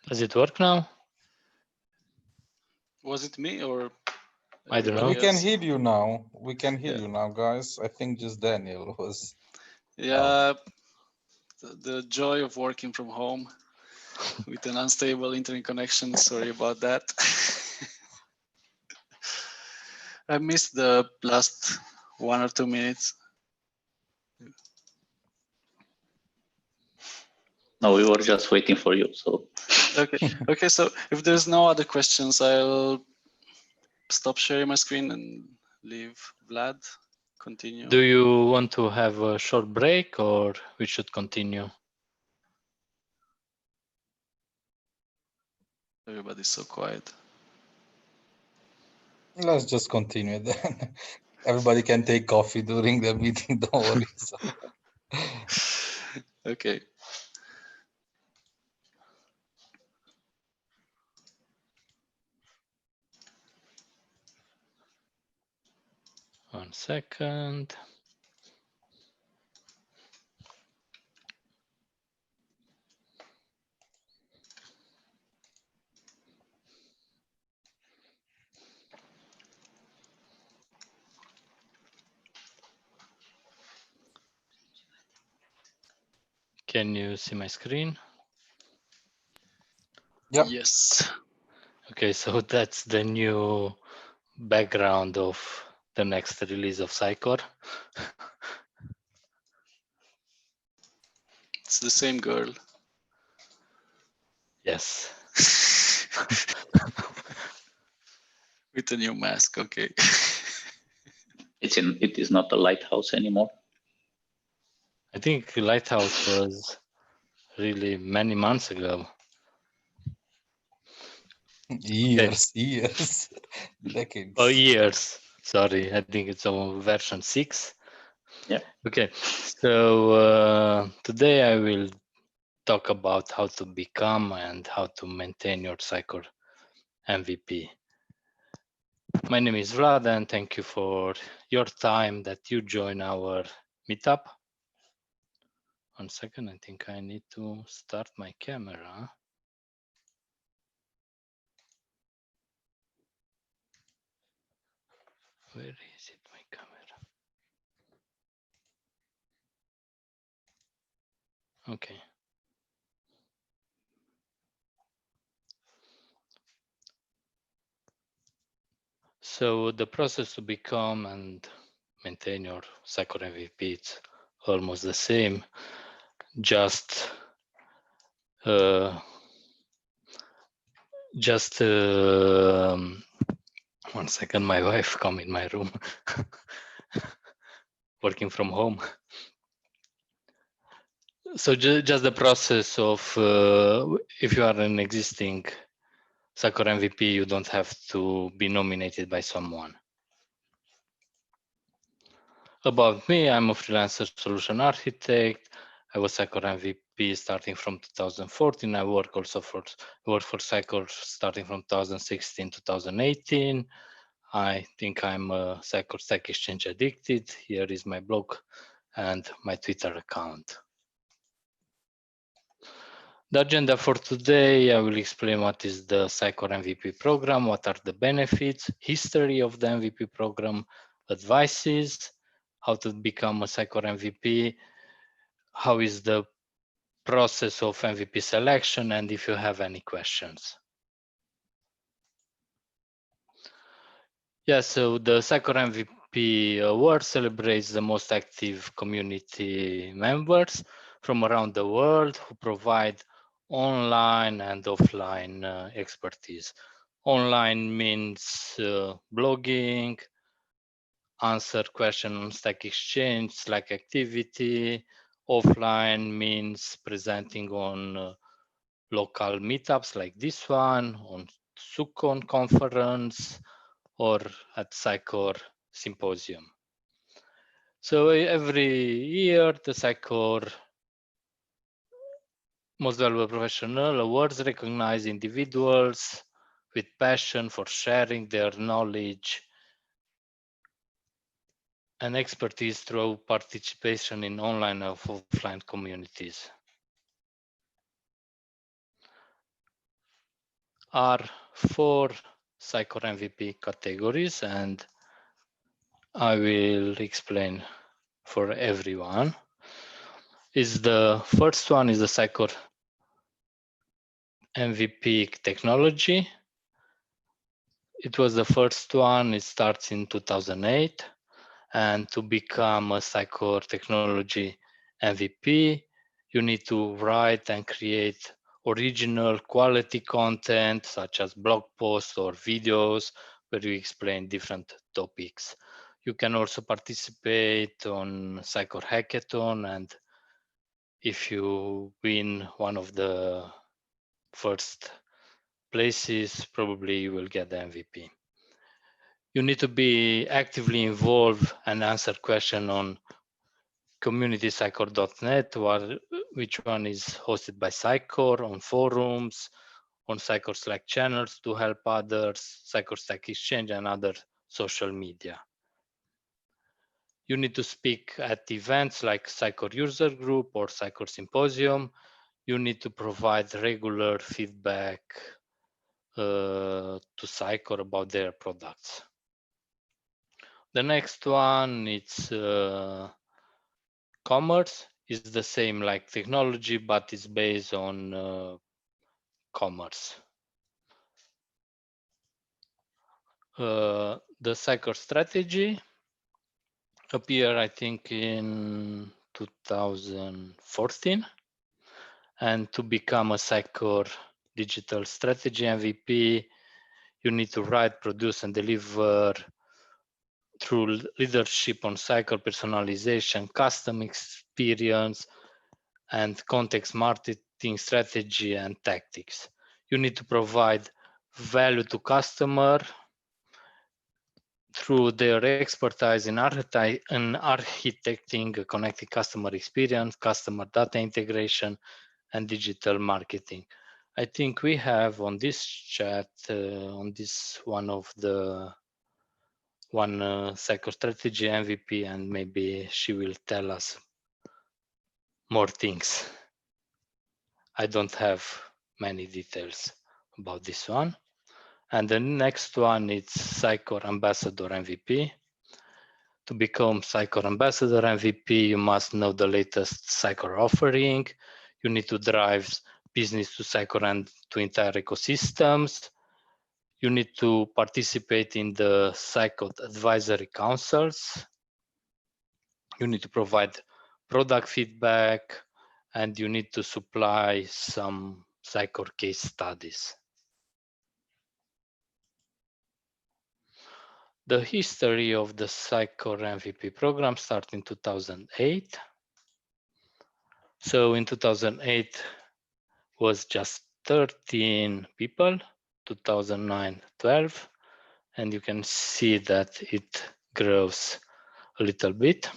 Does it work now? Was it me or? I don't know. We can hear you now. We can hear you now, guys. I think just Daniel was. Yeah, the joy of working from home with an unstable internet connection. Sorry about that. I missed the last 1 or 2 minutes. No, we were just waiting for you. So okay. So if there's no other questions, I'll stop sharing my screen and leave Vlad continue. Do you want to have a short break, or we should continue? Everybody's so quiet. Let's just continue then. Everybody can take coffee during the meeting. Don't worry. So. Okay. One second. Can you see my screen? Yep. Yes. Okay, so that's the new background of the next release of Sitecore. It's the same girl. Yes. With a new mask, okay. It is not a lighthouse anymore. I think Lighthouse was really many months ago. Years, decades. Oh, years. Sorry, I think it's on version 6. Yeah. Okay, so today I will talk about how to become and how to maintain your Sitecore MVP. My name is Vlad, and thank you for your time that you join our meetup. 1 second, I think I need to start my camera. Where is it, my camera? Okay. So the process to become and maintain your Sitecore MVP, it's almost the same. Just 1 second, my wife come in my room. Working from home. So just the process of if you are an existing Sitecore MVP, you don't have to be nominated by someone. About me, I'm a Freelancer Solution Architect. I was Sitecore MVP starting from 2014. I work for Sitecore starting from 2016 to 2018. I think I'm a Sitecore Stack Exchange addicted. Here is my blog and my Twitter account. The agenda for today, I will explain what is the Sitecore MVP program, what are the benefits, history of the MVP program, advices, how to become a Sitecore MVP, how is the process of MVP selection, and if you have any questions. Yeah, so the Sitecore MVP award celebrates the most active community members from around the world who provide online and offline expertise. Online means blogging, answer question on Stack Exchange, Slack activity. Offline means presenting on local meetups like this one, on SUCON conference, or at Sitecore Symposium. So every year, the Sitecore Most Valuable Professional Awards recognize individuals with passion for sharing their knowledge and expertise through participation in online or offline communities. Are 4 Sitecore MVP categories, and I will explain for everyone. The first one is the Sitecore MVP technology. It was the first one. It starts in 2008, and to become a Sitecore technology MVP, you need to write and create original quality content such as blog posts or videos where you explain different topics. You can also participate on Sitecore Hackathon, and if you win one of the first places, probably you will get the MVP. You need to be actively involved and answer questions on communitysitecore.net, which one is hosted by Sitecore, on forums, on Sitecore Slack channels to help others, Sitecore Stack Exchange, and other social media. You need to speak at events like Sitecore User Group or Sitecore Symposium. You need to provide regular feedback to Sitecore about their products. The next one, it's commerce. Is the same like technology, but it's based on commerce. the Sitecore strategy appeared, I think, in 2014. And to become a Sitecore digital strategy MVP, you need to write, produce, and deliver through leadership on Sitecore personalization, custom experience, and context marketing strategy and tactics. You need to provide value to customer through their expertise in architecting a connected customer experience, customer data integration, and digital marketing. I think we have on this chat, on this one of the Sitecore strategy MVP, and maybe she will tell us more things. I don't have many details about this one. And the next one is Sitecore Ambassador MVP. To become Sitecore Ambassador MVP, you must know the latest Sitecore offering. You need to drive business to Sitecore and to entire ecosystems. You need to participate in the Sitecore advisory councils. You need to provide product feedback, and you need to supply some Sitecore case studies. The history of the Sitecore MVP program started in 2008. So in 2008 was just 13 people, 2009, 12, and you can see that it grows a little bit.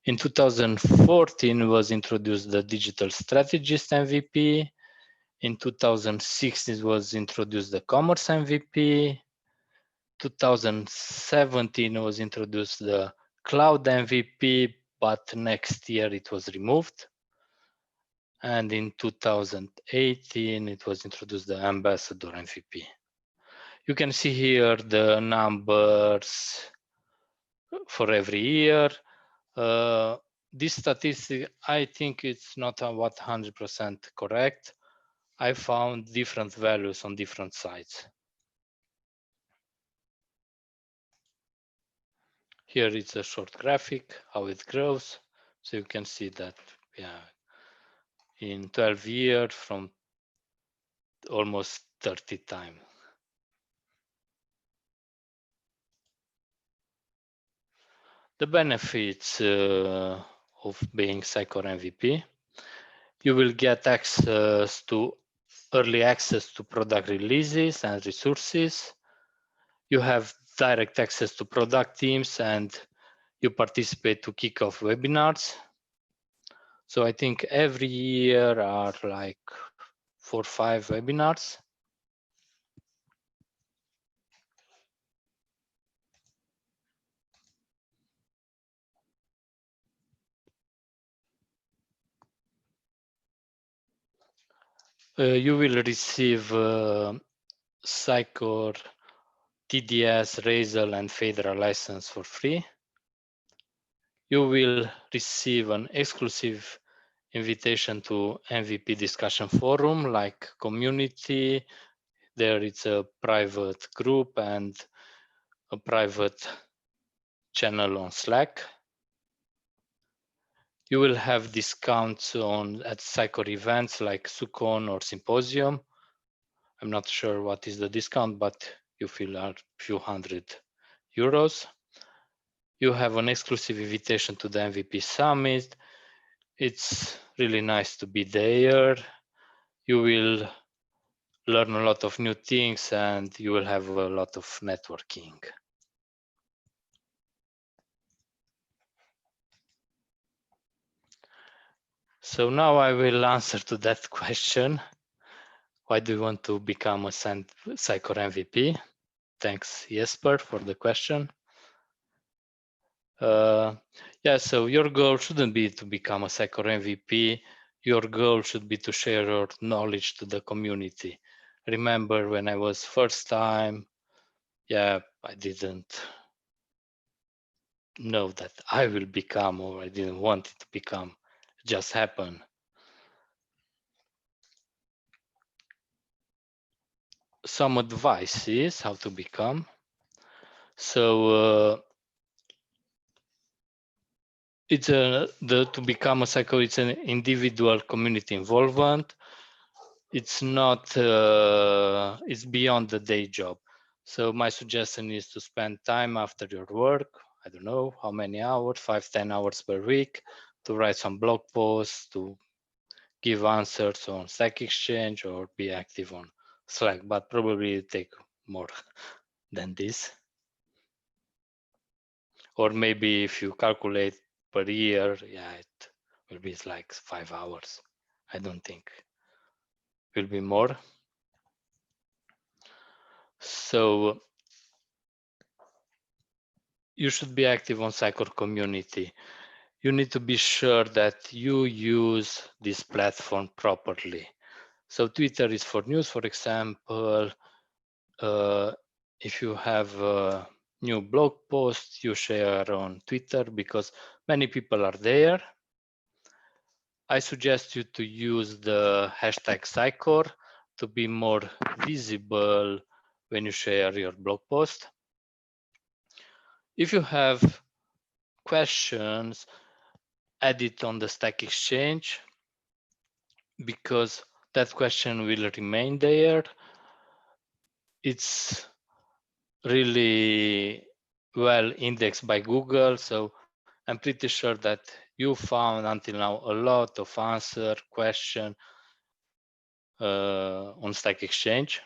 In 2014 was introduced the Digital Strategist MVP. In 2016 was introduced the Commerce MVP. 2017 was introduced the Cloud MVP, but next year it was removed. And in 2018, it was introduced the Ambassador MVP. You can see here the numbers for every year. This statistic, I think it's not 100% correct. I found different values on different sites. Here it's a short graphic, how it grows. So you can see that, yeah, in 12 years from almost 30 times. The benefits of being Sitecore MVP: you will get access to early access to product releases and resources. You have direct access to product teams, and you participate to kick off webinars. So I think every year are like 4 or 5 webinars. You will receive Sitecore TDS, Razel, and Fedora license for free. You will receive an exclusive invitation to MVP discussion forum like community. There it's a private group and a private channel on Slack. You will have discounts at Sitecore events like SuCon or Symposium. I'm not sure what is the discount, but you feel a few €100. You have an exclusive invitation to the MVP Summit. It's really nice to be there. You will learn a lot of new things and you will have a lot of networking. So now I will answer to that question. Why do you want to become a Sitecore MVP? Thanks, Jesper, for the question. Yeah, so your goal shouldn't be to become a Sitecore MVP. Your goal should be to share your knowledge to the community. Remember when I was first time, yeah, I didn't know that I will become, or I didn't want it to become, it just happened. Some advice is how to become. So it's to become a Sitecore, it's an individual community involvement. It's not, it's beyond the day job. So my suggestion is to spend time after your work, I don't know how many hours, 5-10 hours per week, to write some blog posts, to give answers on Stack Exchange or be active on Slack, but probably it take more than this. Or maybe if you calculate per year, yeah, it will be like 5 hours. I don't think it will be more. So you should be active on Sitecore community. You need to be sure that you use this platform properly. So Twitter is for news, for example. If you have a new blog post, you share on Twitter because many people are there. I suggest you to use the hashtag Sitecore to be more visible when you share your blog post. If you have questions, add it on the Stack Exchange because that question will remain there. It's really well indexed by Google, so I'm pretty sure that you found until now a lot of question on Stack Exchange.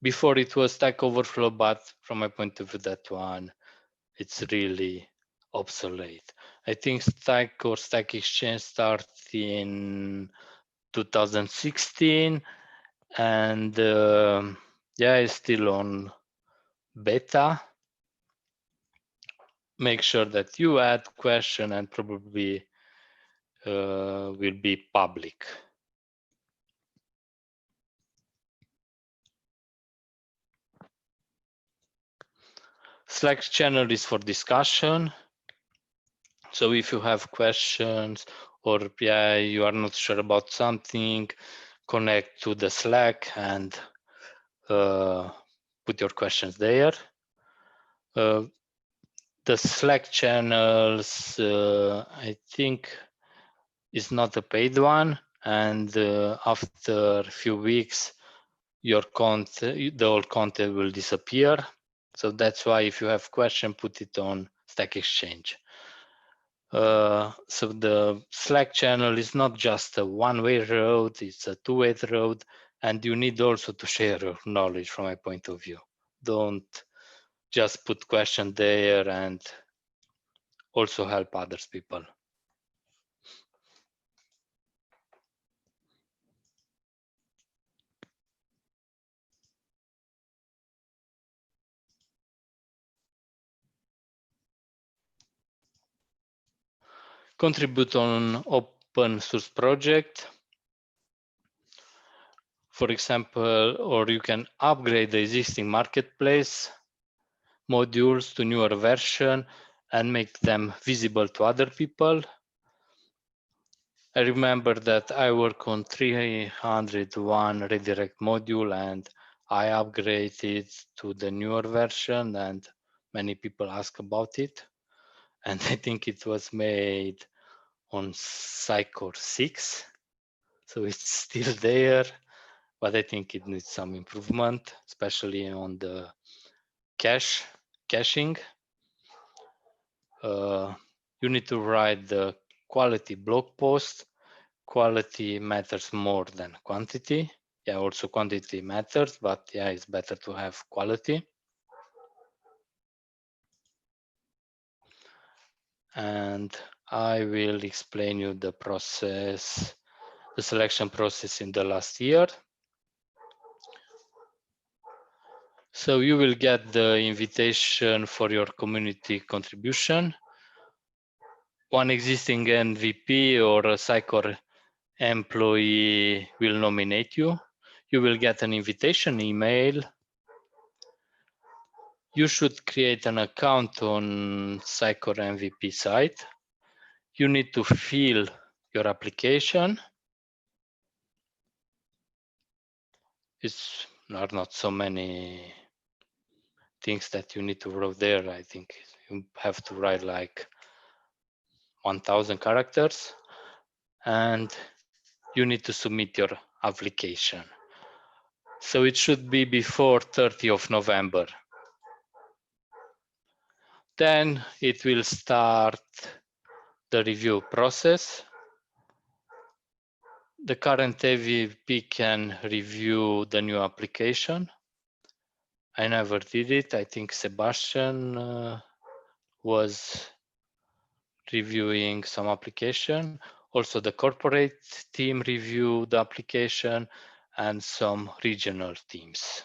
Before it was Stack Overflow, but from my point of view, that one, it's really obsolete. I think Sitecore Stack Exchange started in 2016, and yeah, it's still on beta. Make sure that you add question and probably will be public. Slack channel is for discussion. So if you have questions or yeah, you are not sure about something, connect to the Slack and put your questions there. The Slack channels, I think, is not a paid one, and after a few weeks, your content, the old content will disappear. So that's why if you have question, put it on Stack Exchange. So the Slack channel is not just a one-way road, it's a two-way road, and you need also to share your knowledge from my point of view. Don't just put question there and also help others people. Contribute on open source project. For example, or you can upgrade the existing marketplace modules to newer version and make them visible to other people. I remember that I work on 301 redirect module and I upgraded to the newer version and many people ask about it. And I think it was made on Sitecore 6. So it's still there, but I think it needs some improvement, especially on the caching. You need to write the quality blog post. Quality matters more than quantity. Yeah, also quantity matters, but yeah, it's better to have quality. And I will explain you the process, the selection process in the last year. So you will get the invitation for your community contribution. One existing MVP or a Sitecore employee will nominate you. You will get an invitation email. You should create an account on Sitecore MVP site. You need to fill your application. There are not so many things that you need to write there. I think you have to write like 1,000 characters, and you need to submit your application. So it should be before 30th of November. Then it will start the review process. The current MVP can review the new application. I never did it. I think Sebastian was reviewing some application. Also, the corporate team reviewed the application and some regional teams.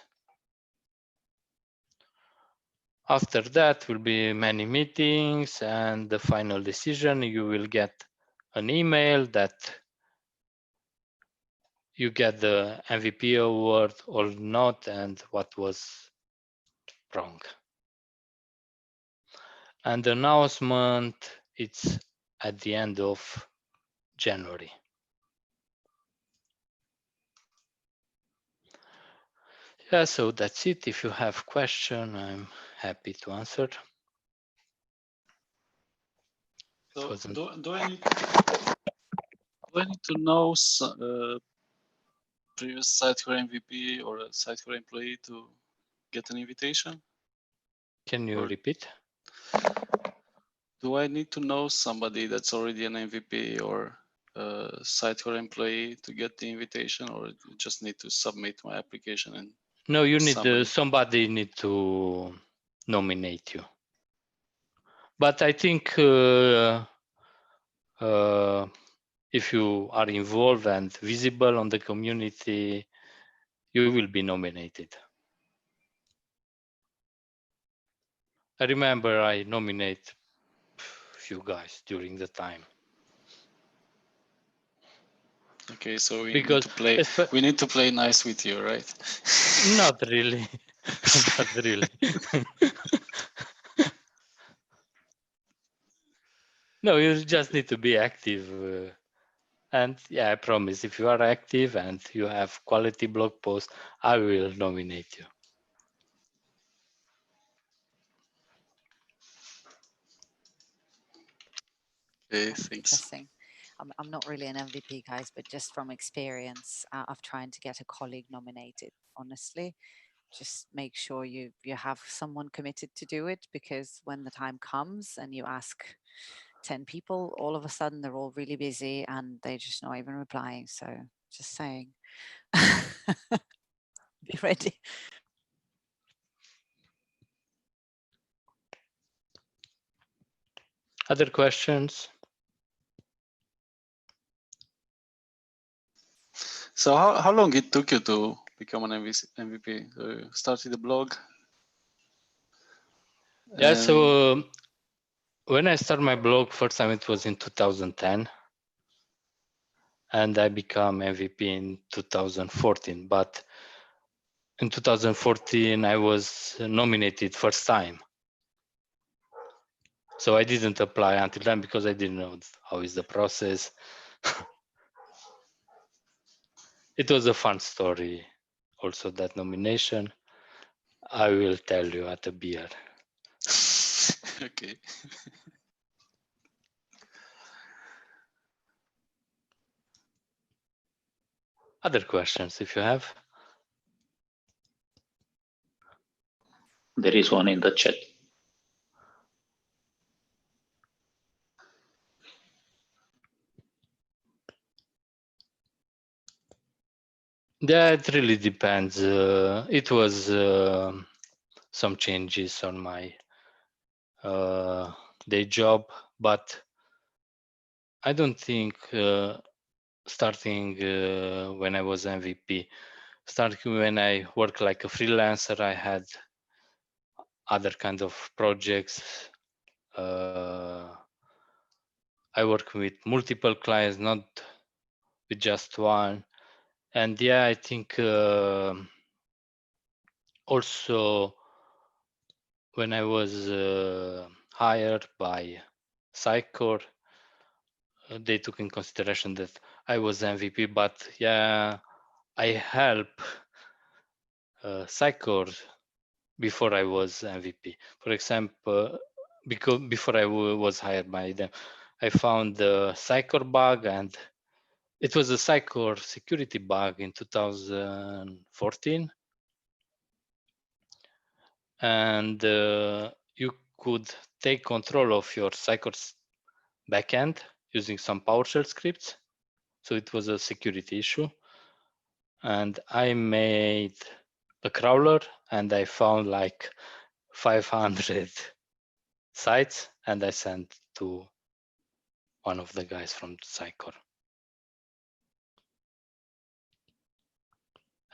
After that will be many meetings and the final decision. You will get an email that you get the MVP award or not, and what was wrong. And the announcement, it's at the end of January. Yeah, so that's it. If you have question, I'm happy to answer. So do I need to know previous Sitecore MVP or a Sitecore employee to get an invitation? Can you repeat? Do I need to know somebody that's already an MVP or a Sitecore employee to get the invitation, or you just need to submit my application and no, you need somebody need to nominate you. But I think if you are involved and visible on the community, you will be nominated. I remember I nominate few guys during the time. Okay, so we need to play nice with you, right? Not really. Not really. No, you just need to be active. And yeah, I promise, if you are active and you have quality blog posts, I will nominate you. Okay, thanks. Interesting. I'm not really an MVP, guys, but just from experience of trying to get a colleague nominated, honestly, just make sure you have someone committed to do it, because when the time comes and you ask 10 people, all of a sudden they're all really busy and they're just not even replying. So just saying, be ready. Other questions? So how long it took you to become an MVP? So you started the blog? Yeah, so when I started my blog, first time it was in 2010. And I became MVP in 2014. But in 2014, I was nominated first time. So I didn't apply until then because I didn't know how is the process. It was a fun story, also that nomination. I will tell you at a beer. Okay. Other questions, if you have? There is one in the chat. Yeah, it really depends. It was some changes on my day job, but I don't think starting when I was MVP, starting when I worked like a freelancer, I had other kind of projects. I work with multiple clients, not with just one. And yeah, I think also when I was hired by Sitecore, they took in consideration that I was MVP, but yeah, I help Sitecore before I was MVP. For example, because before I was hired by them, I found the Sitecore bug, and it was a Sitecore security bug in 2014. And you could take control of your Sitecore backend using some PowerShell scripts. So it was a security issue. And I made a crawler, and I found like 500 sites, and I sent to one of the guys from Sitecore.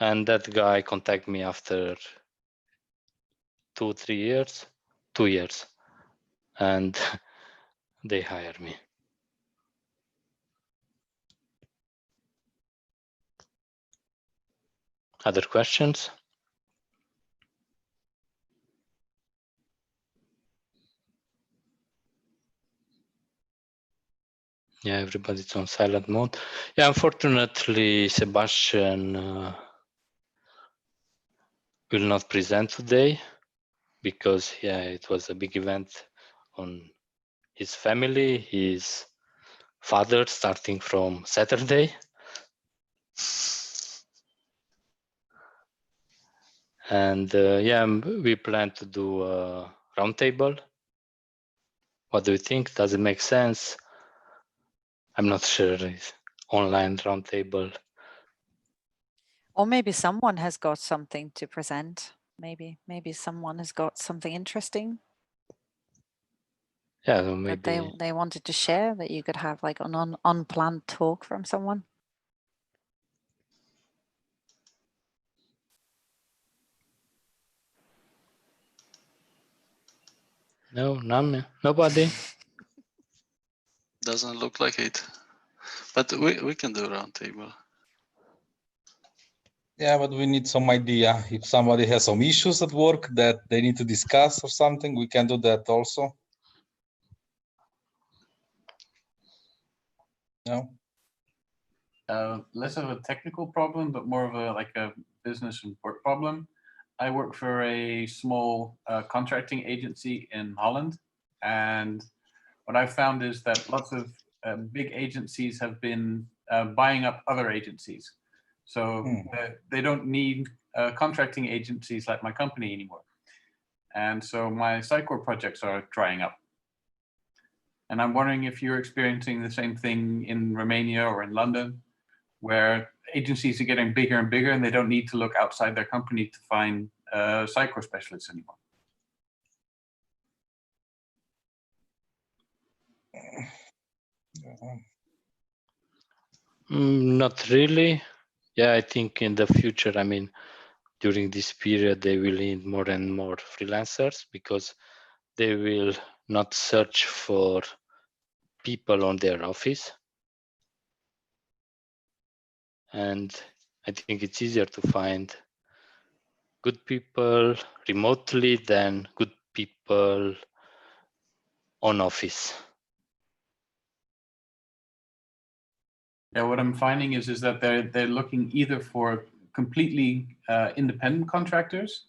And that guy contacted me after 2 years, and they hired me. Other questions? Yeah, everybody's on silent mode. Yeah, unfortunately, Sebastian will not present today because, yeah, it was a big event on his family, his father, starting from Saturday. And yeah, we plan to do a roundtable. What do you think? Does it make sense? I'm not sure. It's online roundtable. Or maybe someone has got something to present. Maybe someone has got something interesting. Yeah, so maybe that they wanted to share, that you could have like an unplanned talk from someone. no, none, nobody. Doesn't look like it, but we can do a roundtable. Yeah, but we need some idea. If somebody has some issues at work that they need to discuss or something, we can do that also. No. Less of a technical problem, but more of a business and work problem. I work for a small contracting agency in Holland, and what I've found is that lots of big agencies have been buying up other agencies. So they don't need contracting agencies like my company anymore. And so my Sitecore projects are drying up. And I'm wondering if you're experiencing the same thing in Romania or in London, where agencies are getting bigger and bigger and they don't need to look outside their company to find Sitecore specialists anymore. Not really. Yeah, I think in the future, I mean, during this period, they will need more and more freelancers because they will not search for people on their office. And I think it's easier to find good people remotely than good people on office. Yeah, what I'm finding is that they're looking either for completely independent contractors,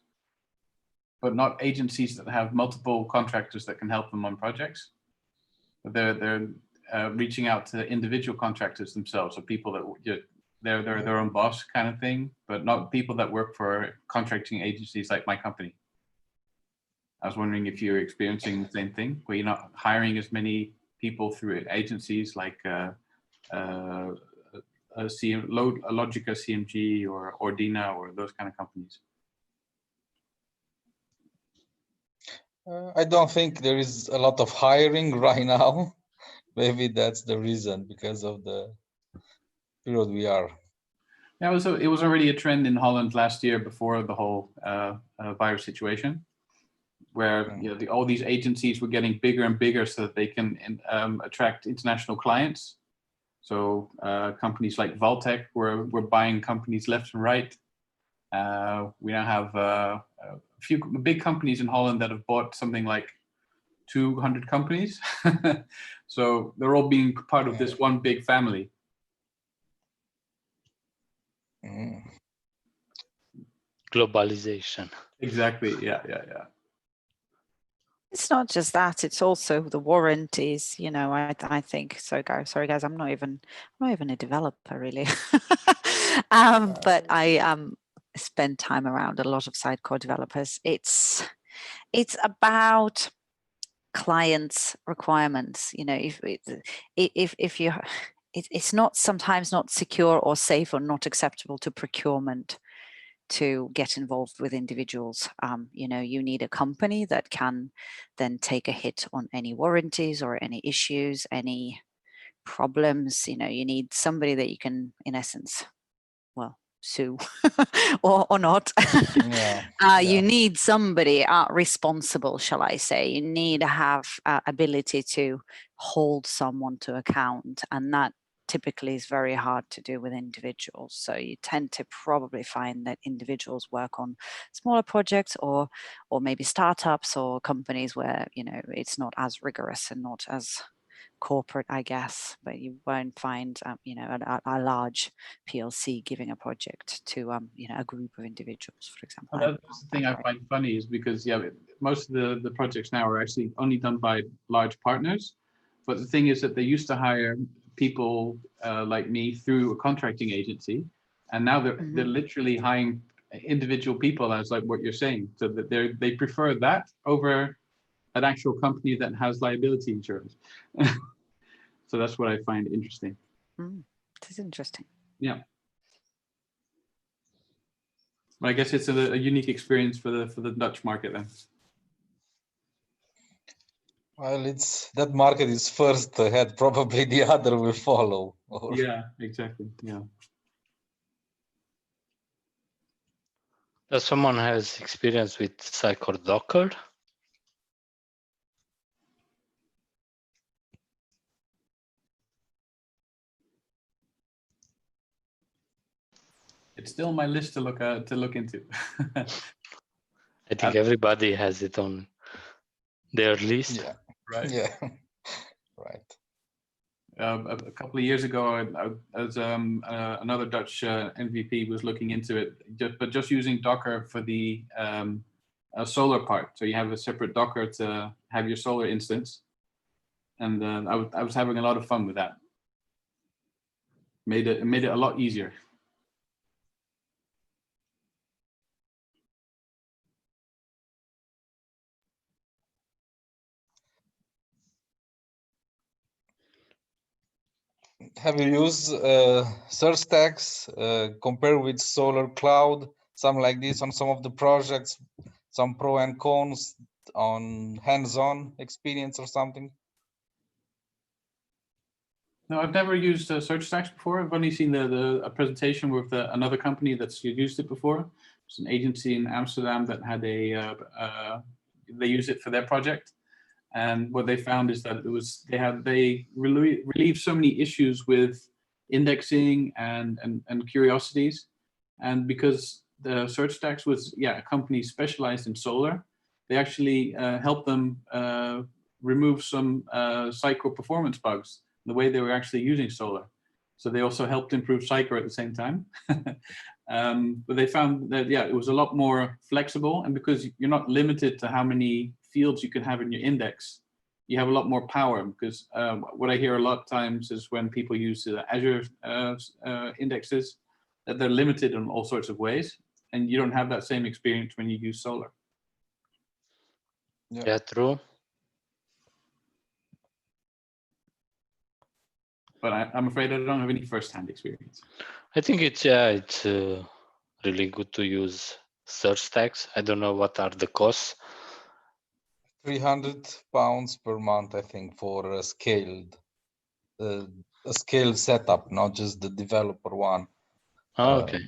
but not agencies that have multiple contractors that can help them on projects. But they're reaching out to individual contractors themselves, so people that they're their own boss kind of thing, but not people that work for contracting agencies like my company. I was wondering if you're experiencing the same thing, where you're not hiring as many people through agencies like Logica CMG or Ordina or those kind of companies. I don't think there is a lot of hiring right now. Maybe that's the reason, because of the period we are. Yeah, it was already a trend in Holland last year before the whole virus situation, where all these agencies were getting bigger and bigger so that they can attract international clients. So companies like Valtech were buying companies left and right. We now have a few big companies in Holland that have bought something like 200 companies. So they're all being part of this one big family. Globalization. Exactly. Yeah. It's not just that; it's also the warranties. You know, I think so. Guys, sorry guys, I'm not even a developer really, but I spend time around a lot of Sitecore developers. It's about clients' requirements. You know, if you, it's not sometimes not secure or safe or not acceptable to procurement to get involved with individuals. You know, you need a company that can then take a hit on any warranties or any issues, any problems. You know, you need somebody that you can, in essence, well, sue or not. You need somebody responsible, shall I say. You need to have ability to hold someone to account, and that typically is very hard to do with individuals. So you tend to probably find that individuals work on smaller projects or maybe startups or companies where, you know, it's not as rigorous and not as corporate, I guess, but you won't find, you know, a large PLC giving a project to, you know, a group of individuals, for example. Well, that's the thing I find funny is because, yeah, most of the projects now are actually only done by large partners. But the thing is that they used to hire people like me through a contracting agency, and now they're literally hiring individual people, as like what you're saying, so that they prefer that over an actual company that has liability insurance. So that's what I find interesting. This is interesting. Yeah. But I guess it's a unique experience for the Dutch market then. Well, that market is first ahead. Probably the other will follow. Yeah, exactly. Yeah. Does someone has experience with Sitecore Docker? It's still on my list to look into. I think everybody has it on their list. Yeah. Right. Yeah. Right. A couple of years ago, as another Dutch MVP was looking into it, but just using Docker for the solar part. So you have a separate Docker to have your solar instance, and I was having a lot of fun with that. Made it a lot easier. Have you used SearchStax compared with Solar Cloud, something like this on some of the projects, some pro and cons on hands-on experience or something? No, I've never used SearchStax before. I've only seen a presentation with another company that's used it before. It's an agency in Amsterdam that had they used it for their project. And what they found is that they relieved so many issues with indexing and curiosities. And because the SearchStax was a company specialized in solar, they actually helped them remove some Sitecore performance bugs the way they were actually using solar. So they also helped improve Sitecore at the same time. But they found that, it was a lot more flexible. And because you're not limited to how many fields you can have in your index, you have a lot more power. Because what I hear a lot of times is when people use Azure indexes, that they're limited in all sorts of ways. And you don't have that same experience when you use solar. Yeah, true. But I'm afraid I don't have any first-hand experience. I think it's really good to use SearchStax. I don't know what are the costs. £300 per month, I think, for a scaled setup, not just the developer one. Oh, okay.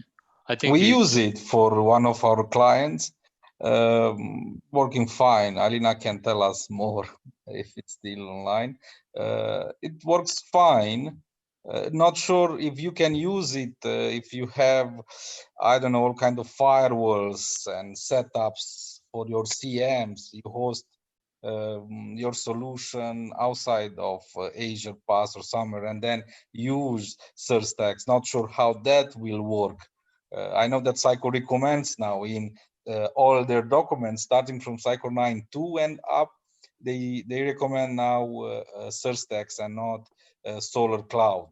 I think we use it for one of our clients. Working fine. Alina can tell us more if it's still online. It works fine. Not sure if you can use it if you have, I don't know, all kind of firewalls and setups for your CMs. You host your solution outside of Azure PaaS or somewhere, and then use SearchStax. Not sure how that will work. I know that Sitecore recommends now in all their documents starting from Sitecore 9.2 and up, they recommend now Surstax and not Solar Cloud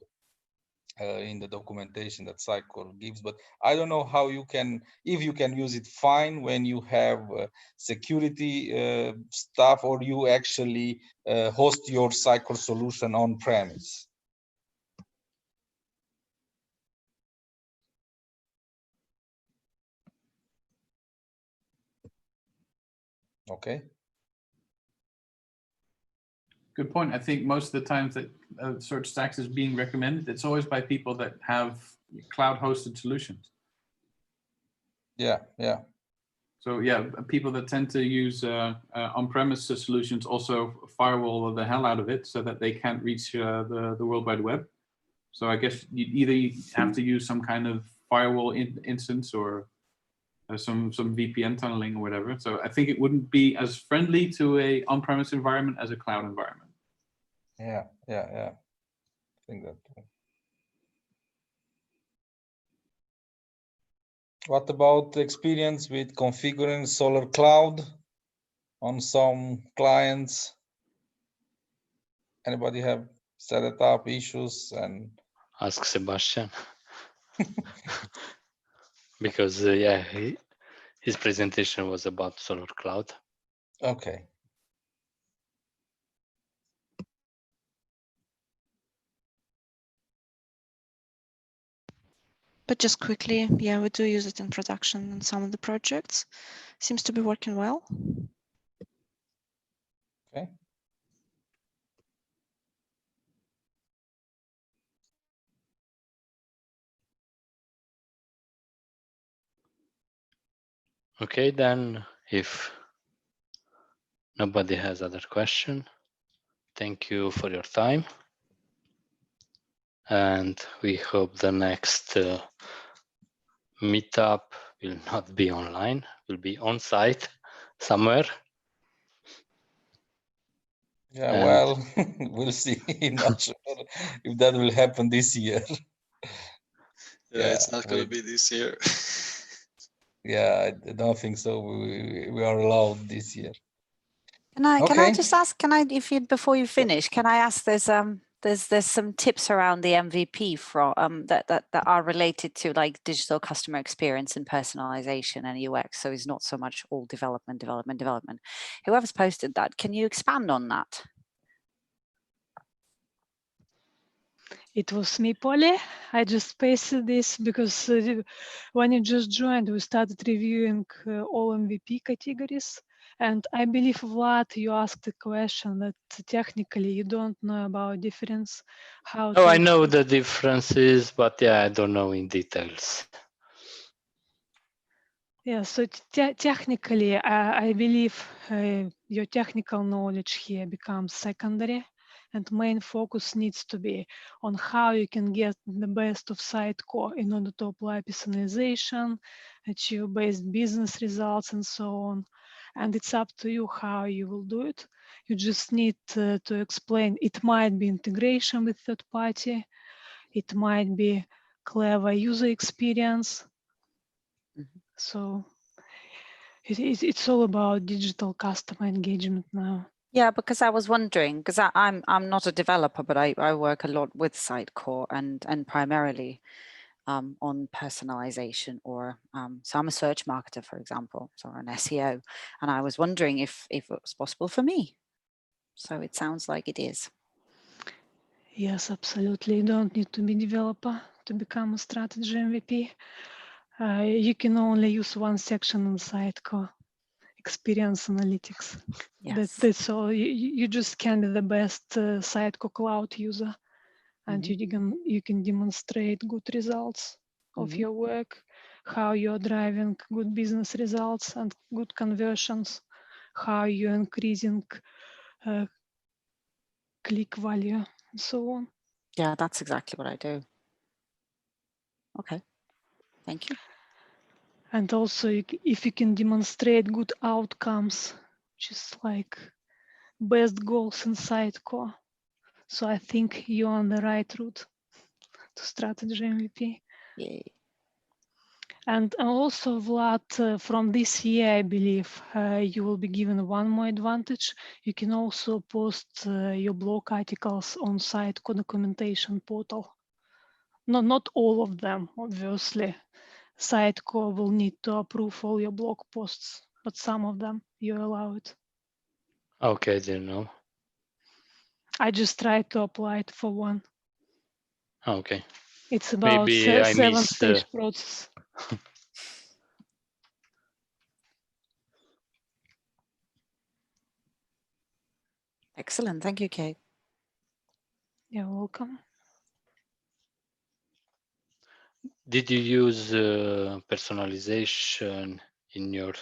in the documentation that Sitecore gives. But I don't know how you can, if you can use it fine when you have security stuff, or you actually host your Sitecore solution on premise. Okay. Good point. I think most of the times that search stacks is being recommended, it's always by people that have cloud hosted solutions. Yeah, yeah. So yeah, people that tend to use on-premise solutions also firewall the hell out of it so that they can't reach the World Wide Web. So I guess you have to use some kind of firewall instance or some VPN tunneling or whatever. So I think it wouldn't be as friendly to a on-premise environment as a cloud environment. Yeah, I think that too. What about experience with configuring Solar Cloud on some clients? Anybody have set it up, issues? And ask Sebastian. Because yeah, his presentation was about Solar Cloud. okay. But just quickly, yeah, we do use it in production in some of the projects. Seems to be working well. Okay. Okay, then if nobody has other question, thank you for your time. And we hope the next meetup will not be online, will be on site somewhere. Yeah, And well, we'll see. Not sure if that will happen this year. Yeah, it's not going to be this year. Yeah, I don't think so. We are allowed this year. Can I Okay. just ask? If you, before you finish, can I ask? There's some tips around the MVP from that are related to like digital customer experience and personalization and UX. So it's not so much all development. Whoever's posted that, can you expand on that? It was me, Polly. I just pasted this because when you just joined, we started reviewing all MVP categories. And I believe, Vlad, you asked a question that technically you don't know about difference. How oh, I know the differences, but yeah, I don't know in details. Yeah, so technically, I believe your technical knowledge here becomes secondary, and main focus needs to be on how you can get the best of Sitecore in order to apply personalization, achieve best business results, and so on. And it's up to you how you will do it. You just need to explain. It might be integration with third party. It might be clever user experience. So it's all about digital customer engagement now. Yeah, because I was wondering, because I'm not a developer, but I work a lot with Sitecore and primarily on personalization, or so I'm a search marketer, for example, so an SEO, and I was wondering if it was possible for me. So it sounds like it is. Yes, absolutely. You don't need to be a developer to become a strategy MVP. You can only use one section on Sitecore, experience analytics. Yes. That's all. You just can be the best Sitecore cloud user, and you can demonstrate good results of your work, how you're driving good business results and good conversions, how you're increasing click value, and so on. Yeah, that's exactly what I do. Okay, thank you. And also, if you can demonstrate good outcomes, just like best goals in Sitecore. So I think you're on the right route to strategy MVP. Yay. And also, Vlad, from this year, I believe you will be given one more advantage. You can also post your blog articles on Sitecore documentation portal. No, not all of them, obviously. Sitecore will need to approve all your blog posts, but some of them you're allowed. Okay, didn't know. I just tried to apply it for one. Okay. It's about Maybe I missed. seven-stage process. Excellent. Thank you, Kate. You're welcome. Did you use personalization in your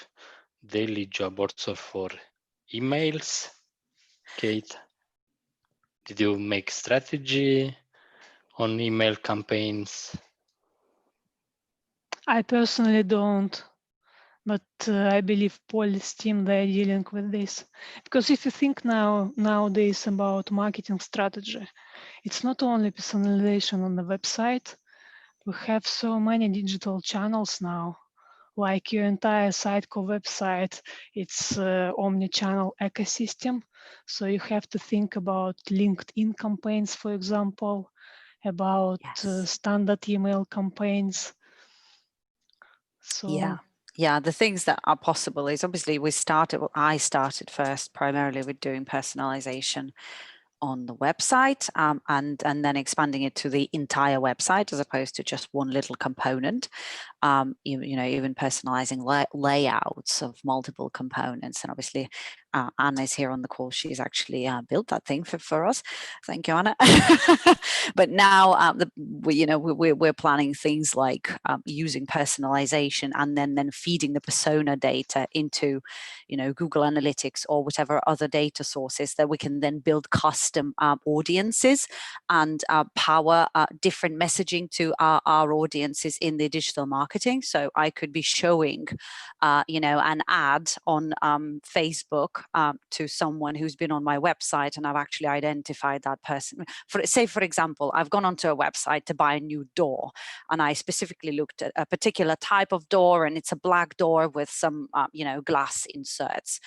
daily job also for emails, Kate? Did you make strategy on email campaigns? I personally don't, but I believe Paul's team, they're dealing with this. Because if you think nowadays about marketing strategy, it's not only personalization on the website. We have so many digital channels now, like your entire Sitecore website, it's omni-channel ecosystem. So you have to think about LinkedIn campaigns, for example, about standard email campaigns. So yeah, the things that are possible is obviously I started first primarily with doing personalization on the website and then expanding it to the entire website as opposed to just one little component. You know, even personalizing layouts of multiple components. And obviously Anna is here on the call. She's actually built that thing for us. Thank you, Anna. But now, we're planning things like using personalization and then feeding the persona data into, Google Analytics or whatever other data sources that we can then build custom audiences and power different messaging to our audiences in the digital marketing. So I could be showing, an ad on Facebook to someone who's been on my website, and I've actually identified that person. For example, I've gone onto a website to buy a new door, and I specifically looked at a particular type of door, and it's a black door with some, glass inserts.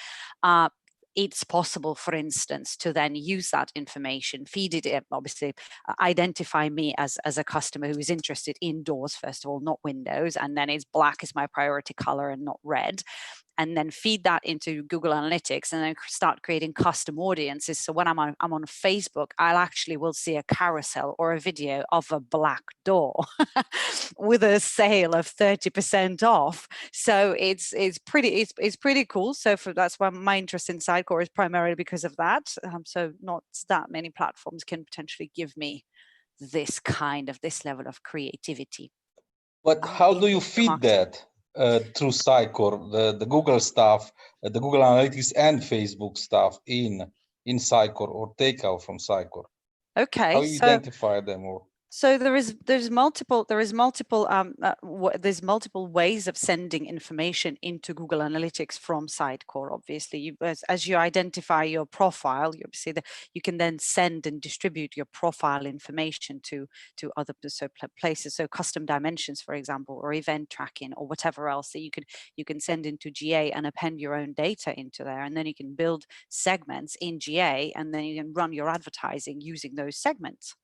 It's possible, for instance, to then use that information, feed it, obviously identify me as a customer who is interested in doors, first of all, not windows, and then it's black is my priority color and not red. And then feed that into Google Analytics and then start creating custom audiences. So when I'm on Facebook, will see a carousel or a video of a black door with a sale of 30% off. So it's pretty cool. So that's why my interest in Sitecore is primarily because of that. So not that many platforms can potentially give me this level of creativity. But how do you feed that? Through Sitecore, the Google stuff, the Google Analytics and Facebook stuff in Sitecore, or take out from Sitecore? Okay. How you identify them? So there's multiple ways of sending information into Google Analytics from Sitecore. Obviously, as you identify your profile, you can then send and distribute your profile information to other places. So custom dimensions, for example, or event tracking, or whatever else that you can send into GA and append your own data into there, and then you can build segments in GA, and then you can run your advertising using those segments.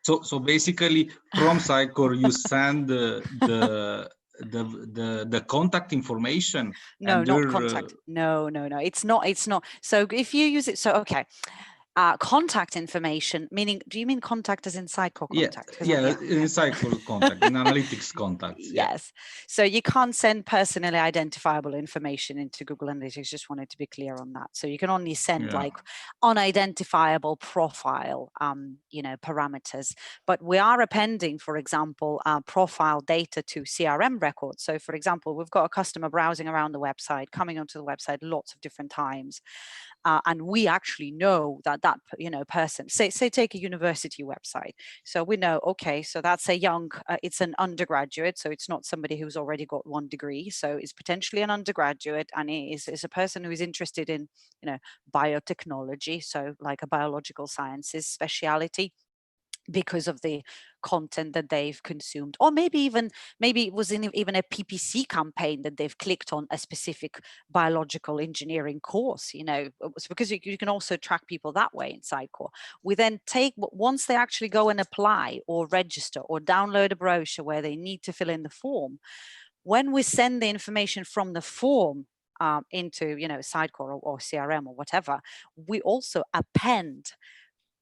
So basically, from Sitecore, you send the contact information. No, not contact. No. It's not. So if you use it, okay. Contact information, meaning, do you mean contact as in Sitecore contact? Yeah, in Sitecore contact, in analytics contacts. Yes. So you can't send personally identifiable information into Google Analytics. Just wanted to be clear on that. So you can only send like unidentifiable profile, parameters. But we are appending, for example, profile data to CRM records. So for example, we've got a customer browsing around the website, coming onto the website lots of different times. And we actually know that person, say take a university website. So we know, okay, so that's a young, it's an undergraduate. So it's not somebody who's already got one degree. So it's potentially an undergraduate, and is a person who is interested in, biotechnology. So like a biological sciences speciality, because of the content that they've consumed, or maybe it was even a PPC campaign that they've clicked on a specific biological engineering course, you know, because you can also track people that way in Sitecore. We then take, once they actually go and apply or register or download a brochure where they need to fill in the form, when we send the information from the form into, you know, Sitecore or CRM or whatever, we also append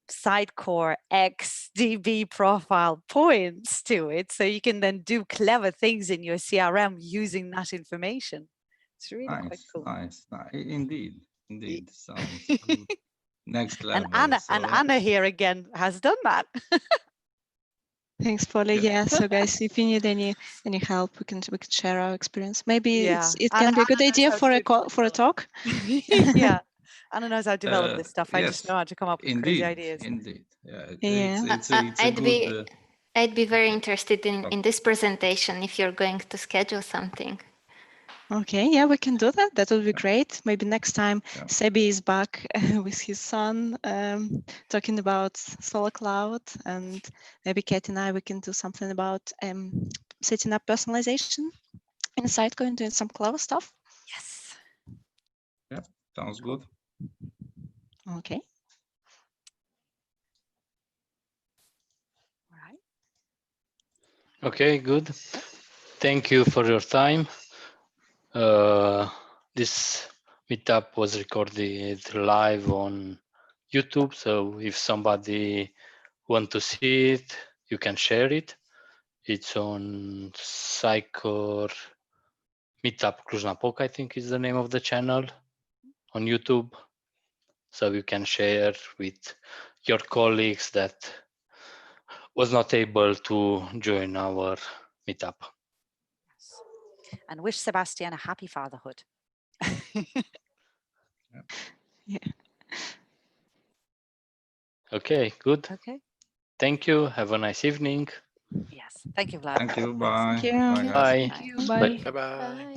Sitecore XDB profile points to it, so you can then do clever things in your CRM using that information. It's really quite cool. Nice. Indeed. Sounds good. Next level. And Anna here again has done that. Thanks, Polly. Yeah. So guys, if you need any help, we can share our experience. Maybe it can be a good idea for a talk. Yeah. Anna knows how to develop this stuff. I just know how to come up with crazy ideas. Indeed. I'd be very interested in this presentation if you're going to schedule something. Okay, yeah, we can do that. That would be great. Maybe next time Sebi is back with his son talking about Solar Cloud, and maybe Kate and I, we can do something about setting up personalization in Sitecore and doing some clever stuff. Yes. Yeah, sounds good. Okay. All right. Okay, good. Thank you for your time. This meetup was recorded live on YouTube, so if somebody want to see it, you can share it. It's on Sitecore Meetup Cluj-Napoca, I think is the name of the channel on YouTube. So you can share with your colleagues that was not able to join our meetup. Yes. And wish Sebastian a happy fatherhood. Yeah. Okay, good. Okay. Thank you. Have a nice evening. Yes. Thank you, Vlad. Thank you. Bye. Thank you. Bye, guys. Bye. Thank you. Bye. Bye-bye. Bye.